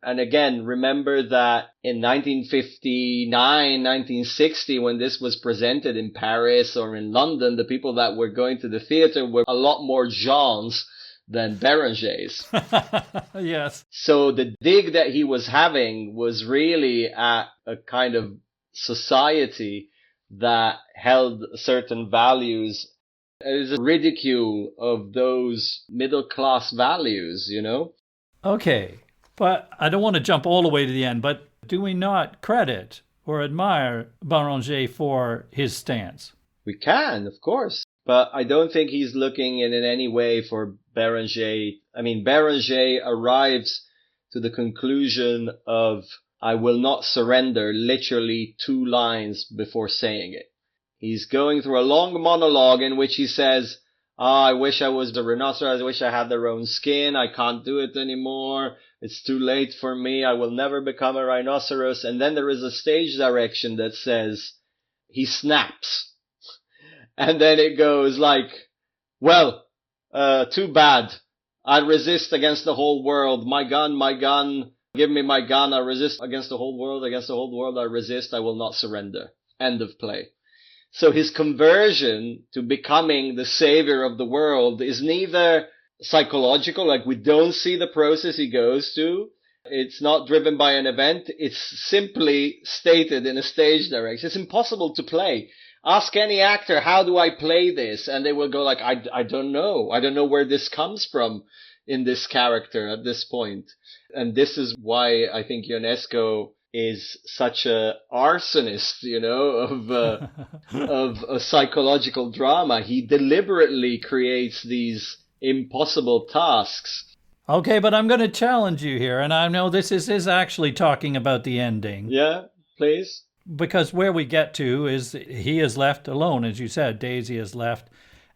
And again, remember that in 1959, 1960, when this was presented in Paris or in London, the people that were going to the theater were a lot more Jeans than Berengers. Yes. So the dig that he was having was really at a kind of society that held certain values. It was a ridicule of those middle class values, you know? Okay, but I don't want to jump all the way to the end, but do we not credit or admire Berenger for his stance? We can, of course. But I don't think he's looking in any way for Berenger. I mean, Berenger arrives to the conclusion of, I will not surrender, literally 2 lines before saying it. He's going through a long monologue in which he says, I wish I was the rhinoceros. I wish I had their own skin. I can't do it anymore. It's too late for me. I will never become a rhinoceros. And then there is a stage direction that says, he snaps. And then it goes like, well, too bad. I resist against the whole world. My gun, give me my gun. I resist against the whole world, I resist. I will not surrender. End of play. So his conversion to becoming the savior of the world is neither psychological, like we don't see the process he goes to. It's not driven by an event. It's simply stated in a stage direction. It's impossible to play. Ask any actor, how do I play this? And they will go like, I don't know. I don't know where this comes from in this character at this point. And this is why I think Ionesco is such a arsonist, you know, of a psychological drama. He deliberately creates these impossible tasks. Okay, but I'm going to challenge you here, and I know this is actually talking about the ending. Yeah, please. Because where we get to is he is left alone, as you said, Daisy is left.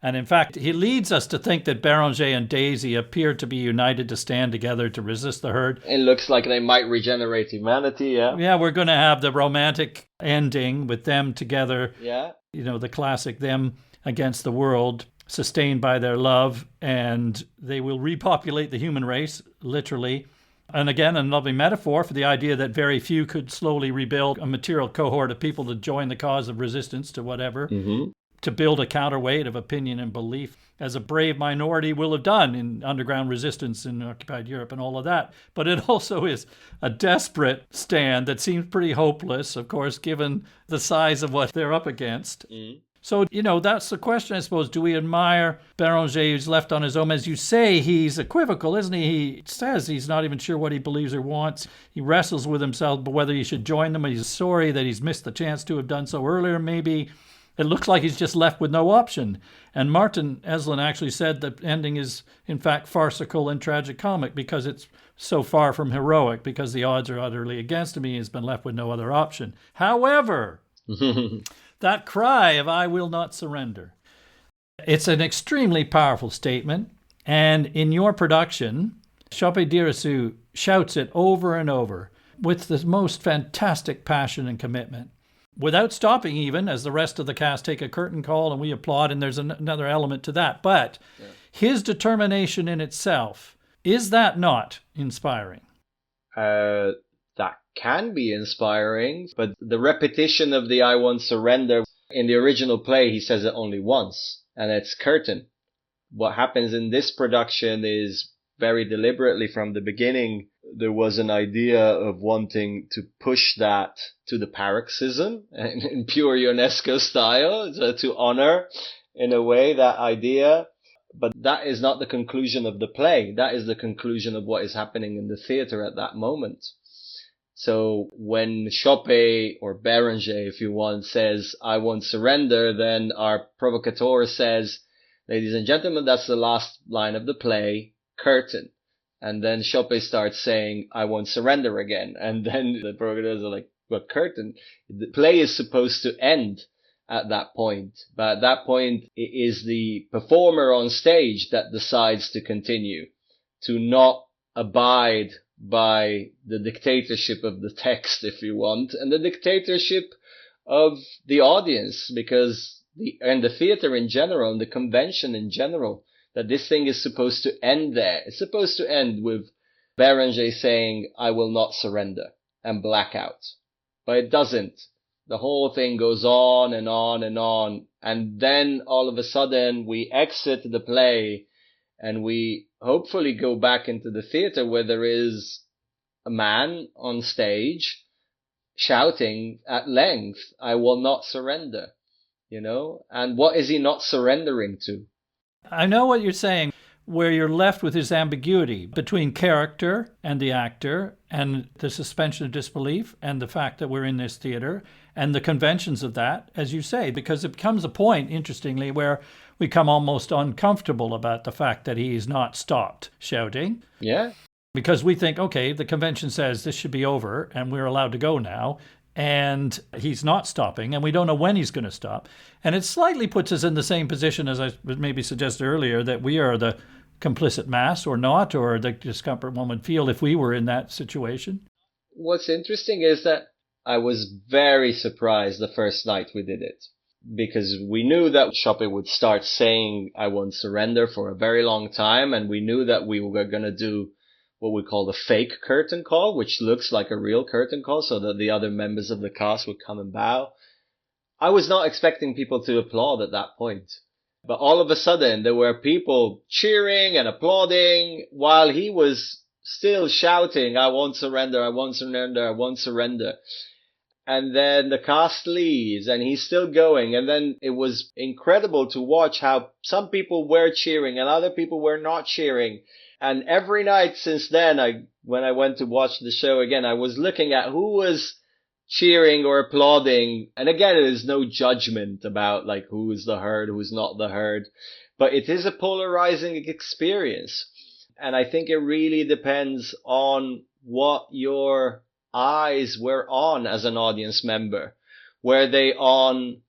And in fact, he leads us to think that Berenger and Daisy appear to be united to stand together to resist the herd. It looks like they might regenerate humanity, yeah. Yeah, we're going to have the romantic ending with them together. Yeah. You know, the classic them against the world, sustained by their love, and they will repopulate the human race, literally. And again, a lovely metaphor for the idea that very few could slowly rebuild a material cohort of people to join the cause of resistance to whatever. Mm-hmm. To build a counterweight of opinion and belief, as a brave minority will have done in underground resistance in occupied Europe and all of that. But it also is a desperate stand that seems pretty hopeless, of course, given the size of what they're up against. Mm. So, you know, that's the question, I suppose. Do we admire Berenger, who's left on his own? As you say, he's equivocal, isn't he? He says he's not even sure what he believes or wants. He wrestles with himself, but whether he should join them. He's sorry that he's missed the chance to have done so earlier, maybe. It looks like he's just left with no option. And Martin Esslin actually said the ending is, in fact, farcical and tragicomic because it's so far from heroic, because the odds are utterly against him. He has been left with no other option. However, that cry of "I will not surrender," it's an extremely powerful statement. And in your production, Chope Dirisu shouts it over and over with the most fantastic passion and commitment, without stopping even, as the rest of the cast take a curtain call and we applaud, and there's another element to that. But his determination in itself, is that not inspiring? That can be inspiring, but the repetition of the "I won't surrender," in the original play, he says it only once, and it's curtain. What happens in this production is very deliberately from the beginning, there was an idea of wanting to push that to the paroxysm in pure Ionesco style, to honor in a way that idea. But that is not the conclusion of the play. That is the conclusion of what is happening in the theater at that moment. So when Chope, or Berenger, if you want, says, "I won't surrender," then our provocateur says, "Ladies and gentlemen, that's the last line of the play, curtain." And then Chope starts saying, "I won't surrender" again. And then the provocateurs are like, "What curtain?" The play is supposed to end at that point. But at that point, it is the performer on stage that decides to continue, to not abide by the dictatorship of the text, if you want, and the dictatorship of the audience, because the theater in general, and the convention in general, that this thing is supposed to end there. It's supposed to end with Berenger saying, I will not surrender, and blackout. But it doesn't. The whole thing goes on and on and on. And then all of a sudden we exit the play and we hopefully go back into the theater where there is a man on stage shouting at length, I will not surrender, And what is he not surrendering to? I know what you're saying, where you're left with this ambiguity between character and the actor and the suspension of disbelief and the fact that we're in this theater and the conventions of that, as you say, because it becomes a point, interestingly, where we become almost uncomfortable about the fact that he's not stopped shouting. Yeah. Because we think, okay, the convention says this should be over and we're allowed to go now. And he's not stopping, and we don't know when he's going to stop. And it slightly puts us in the same position as I maybe suggested earlier, that we are the complicit mass or not, or the discomfort one would feel if we were in that situation. What's interesting is that I was very surprised the first night we did it, because we knew that Chopin would start saying, I won't surrender for a very long time, and we knew that we were going to do what we call the fake curtain call, which looks like a real curtain call so that the other members of the cast would come and bow. I was not expecting people to applaud at that point. But all of a sudden, there were people cheering and applauding while he was still shouting, I won't surrender, I won't surrender, I won't surrender. And then the cast leaves and he's still going. And then it was incredible to watch how some people were cheering and other people were not cheering. And every night since then, when I went to watch the show again, I was looking at who was cheering or applauding. And again, it is no judgment about like who is the herd, who is not the herd. But it is a polarizing experience. And I think it really depends on what your eyes were on as an audience member. Were they on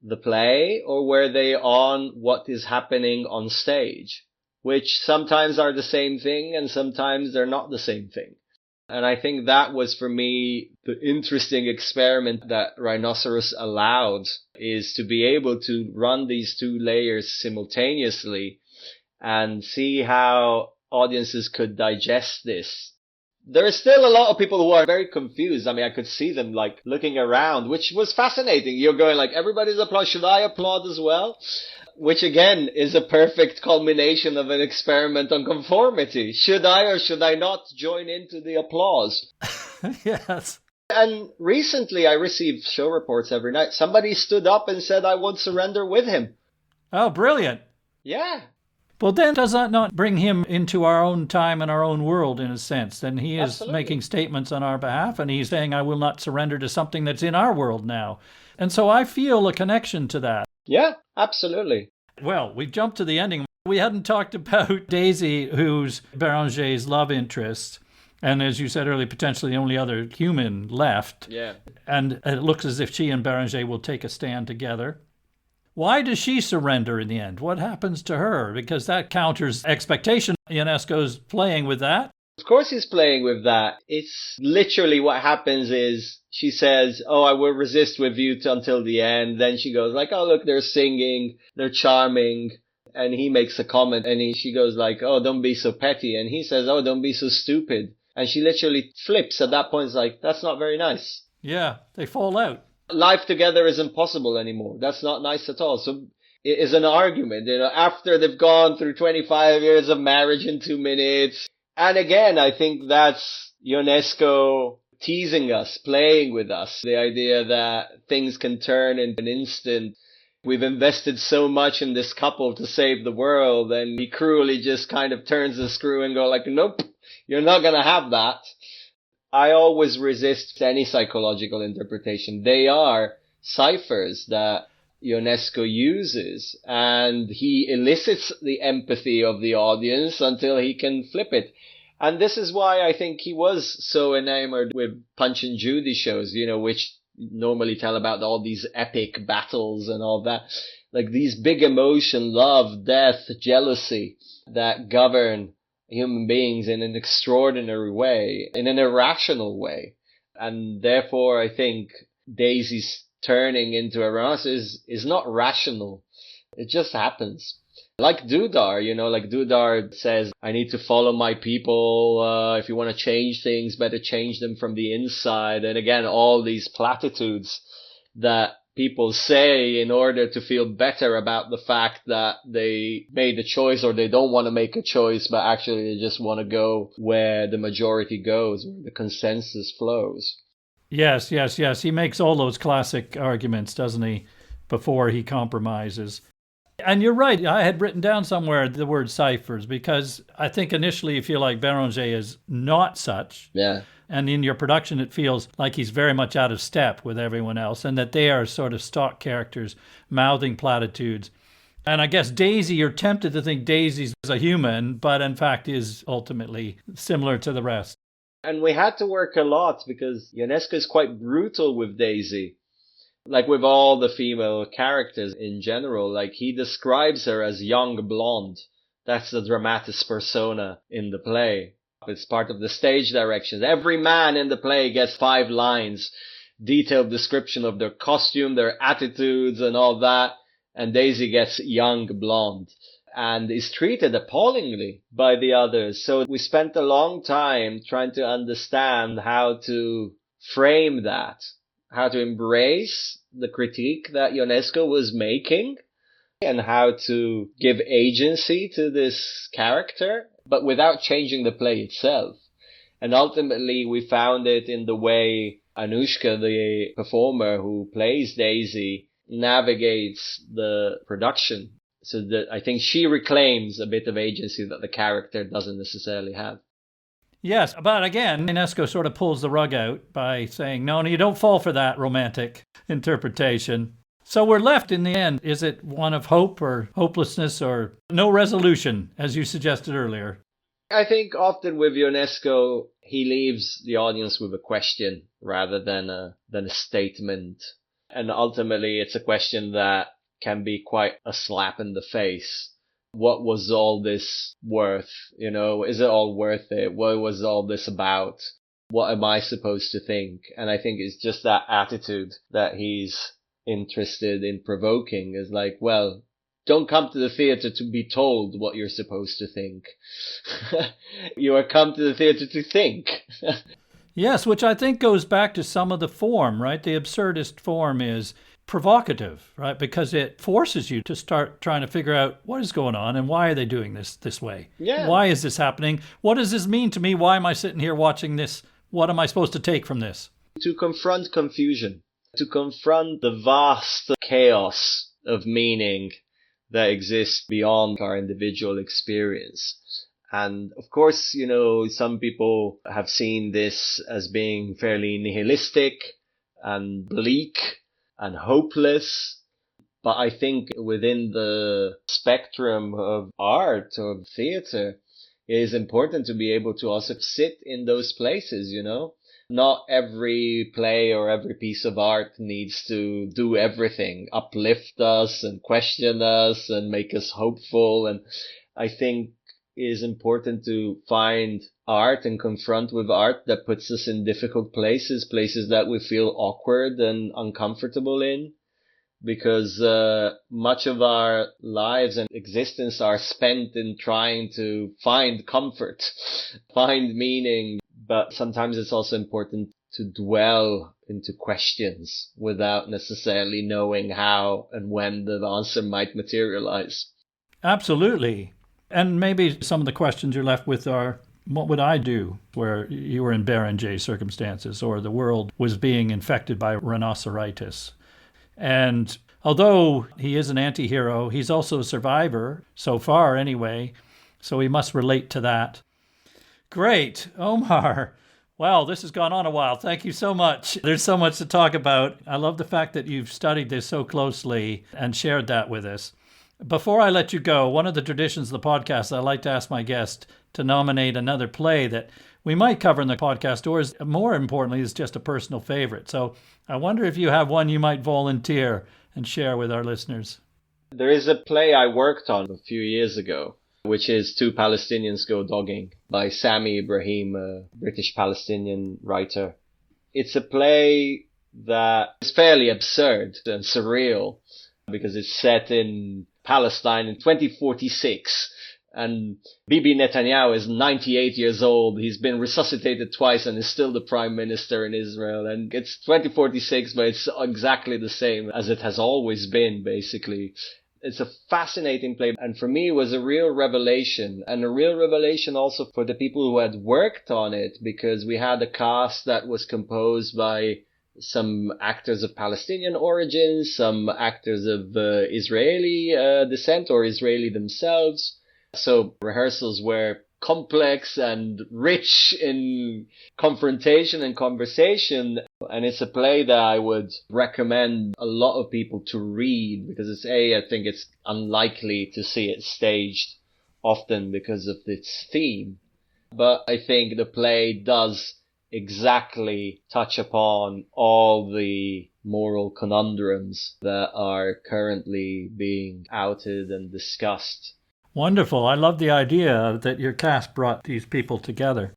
the play or were they on what is happening on stage? Which sometimes are the same thing and sometimes they're not the same thing. And I think that was for me the interesting experiment that Rhinoceros allowed, is to be able to run these two layers simultaneously and see how audiences could digest this. There are still a lot of people who are very confused. I mean, I could see them like looking around, which was fascinating. You're going like, everybody's applaud. Should I applaud as well? Which again is a perfect culmination of an experiment on conformity. Should I or should I not join into the applause? Yes. And recently I received show reports every night. Somebody stood up and said, I won't surrender with him. Oh, brilliant. Yeah. Well, then does that not bring him into our own time and our own world in a sense? Then he is Absolutely. making statements on our behalf and he's saying, I will not surrender to something that's in our world now. And so I feel a connection to that. Yeah, absolutely. Well, we've jumped to the ending. We hadn't talked about Daisy, who's Berenger's love interest. And as you said earlier, potentially the only other human left. Yeah. And it looks as if she and Berenger will take a stand together. Why does she surrender in the end? What happens to her? Because that counters expectation. Ionesco's playing with that. Of course he's playing with that. It's literally what happens is she says, oh, I will resist with you until the end. Then she goes like, oh, look, they're singing, they're charming. And he makes a comment and she goes like, oh, don't be so petty. And he says, oh, don't be so stupid. And she literally flips at that point. It's like, that's not very nice. Yeah, they fall out. Life together isn't possible anymore. That's not nice at all. So it is an argument, after they've gone through 25 years of marriage in 2 minutes. And again, I think that's Ionesco teasing us, playing with us. The idea that things can turn in an instant. We've invested so much in this couple to save the world, and he cruelly just kind of turns the screw and go like, nope, you're not going to have that. I always resist any psychological interpretation. They are ciphers that Ionesco uses, and he elicits the empathy of the audience until he can flip it. And this is why I think he was so enamored with Punch and Judy shows, which normally tell about all these epic battles and all that. Like these big emotion, love, death, jealousy that govern human beings in an extraordinary way, in an irrational way. And therefore, I think Daisy's turning into a Rhinoceros is not rational. It just happens. Like Dudar, like Dudar says, I need to follow my people. If you want to change things, better change them from the inside. And again, all these platitudes that people say in order to feel better about the fact that they made a choice or they don't want to make a choice, but actually they just want to go where the majority goes, where the consensus flows. Yes, yes, yes. He makes all those classic arguments, doesn't he, before he compromises. And you're right. I had written down somewhere the word ciphers because I think initially you feel like Berenger is not such. Yeah. And in your production, it feels like he's very much out of step with everyone else and that they are sort of stock characters mouthing platitudes. And I guess Daisy, you're tempted to think Daisy's a human, but in fact is ultimately similar to the rest. And we had to work a lot because Ionesco is quite brutal with Daisy. Like with all the female characters in general, like he describes her as young blonde. That's the dramatis persona in the play. It's part of the stage directions. Every man in the play gets 5 lines, detailed description of their costume, their attitudes and all that. And Daisy gets young blonde and is treated appallingly by the others. So we spent a long time trying to understand how to frame that, how to embrace the critique that Ionesco was making and how to give agency to this character, but without changing the play itself. And ultimately we found it in the way Anushka, the performer who plays Daisy, navigates the production. So that I think she reclaims a bit of agency that the character doesn't necessarily have. Yes, but again, Ionesco sort of pulls the rug out by saying, no, you don't fall for that romantic interpretation. So we're left in the end. Is it one of hope or hopelessness or no resolution, as you suggested earlier? I think often with Ionesco, he leaves the audience with a question rather than a statement. And ultimately, it's a question that can be quite a slap in the face. What was all this worth? Is it all worth it? What was all this about? What am I supposed to think? And I think it's just that attitude that he's interested in provoking is like, well, don't come to the theater to be told what you're supposed to think. You are come to the theater to think. Yes, which I think goes back to some of the form, right? The absurdist form is provocative, right? Because it forces you to start trying to figure out what is going on and why are they doing this way? Yeah. Why is this happening? What does this mean to me? Why am I sitting here watching this? What am I supposed to take from this? To confront confusion, to confront the vast chaos of meaning that exists beyond our individual experience. And of course, some people have seen this as being fairly nihilistic and bleak and hopeless. But I think within the spectrum of art or theater, it is important to be able to also sit in those places, Not every play or every piece of art needs to do everything, uplift us and question us and make us hopeful. And I think it is important to find art and confront with art that puts us in difficult places that we feel awkward and uncomfortable in. Because much of our lives and existence are spent in trying to find comfort, find meaning. But sometimes it's also important to dwell into questions without necessarily knowing how and when the answer might materialize. Absolutely. And maybe some of the questions you're left with are, what would I do where you were in Berenger's circumstances or the world was being infected by rhinoceros? And although he is an anti-hero, he's also a survivor, so far anyway, so he must relate to that. Great. Omar, wow, this has gone on a while. Thank you so much. There's so much to talk about. I love the fact that you've studied this so closely and shared that with us. Before I let you go, one of the traditions of the podcast, I like to ask my guest to nominate another play that we might cover in the podcast, or more importantly, is just a personal favorite. So I wonder if you have one you might volunteer and share with our listeners. There is a play I worked on a few years ago, which is Two Palestinians Go Dogging by Sami Ibrahim, a British Palestinian writer. It's a play that is fairly absurd and surreal because it's set in Palestine in 2046. And Bibi Netanyahu is 98 years old. He's been resuscitated twice and is still the prime minister in Israel. And it's 2046, but it's exactly the same as it has always been, basically. It's a fascinating play. And for me, it was a real revelation. And a real revelation also for the people who had worked on it, because we had a cast that was composed by some actors of Palestinian origin, some actors of Israeli descent or Israeli themselves. So rehearsals were complex and rich in confrontation and conversation. And it's a play that I would recommend a lot of people to read, because I think it's unlikely to see it staged often because of its theme. But I think the play does exactly touch upon all the moral conundrums that are currently being outed and discussed. Wonderful. I love the idea that your cast brought these people together.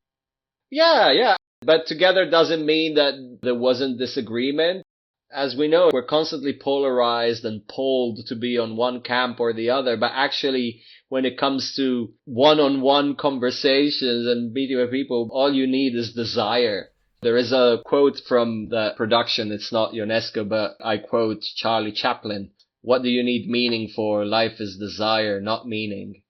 Yeah. But together doesn't mean that there wasn't disagreement. As we know, we're constantly polarized and pulled to be on one camp or the other. But actually, when it comes to one-on-one conversations and meeting with people, all you need is desire. There is a quote from the production. It's not Ionesco, but I quote Charlie Chaplin. What do you need meaning for? Life is desire, not meaning.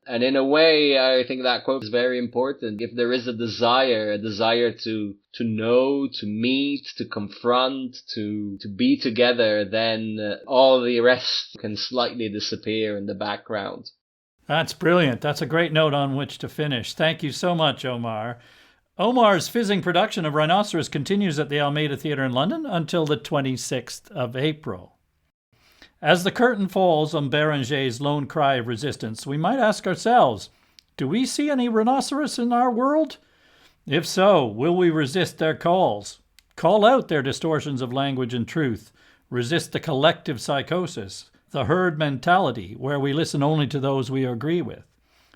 And in a way, I think that quote is very important. If there is a desire to know, to meet, to confront, to be together, then all the rest can slightly disappear in the background. That's brilliant. That's a great note on which to finish. Thank you so much, Omar. Omar's fizzing production of Rhinoceros continues at the Almeida Theatre in London until the 26th of April. As the curtain falls on Berenger's lone cry of resistance, we might ask ourselves, do we see any rhinoceros in our world? If so, will we resist their calls? Call out their distortions of language and truth. Resist the collective psychosis, the herd mentality, where we listen only to those we agree with.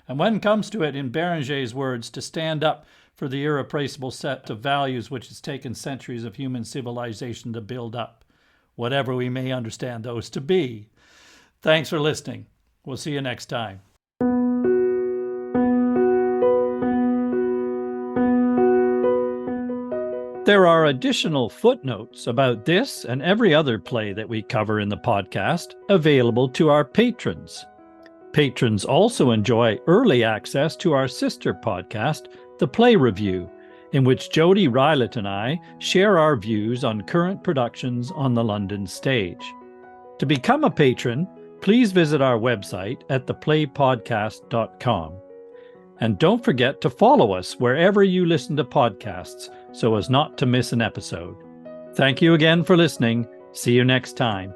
And when it comes to it, in Berenger's words, to stand up for the irreplaceable set of values which has taken centuries of human civilization to build up, whatever we may understand those to be. Thanks for listening. We'll see you next time. There are additional footnotes about this and every other play that we cover in the podcast available to our patrons. Patrons also enjoy early access to our sister podcast, The Play Review, in which Jody Rylett and I share our views on current productions on the London stage. To become a patron, please visit our website at theplaypodcast.com. And don't forget to follow us wherever you listen to podcasts so as not to miss an episode. Thank you again for listening. See you next time.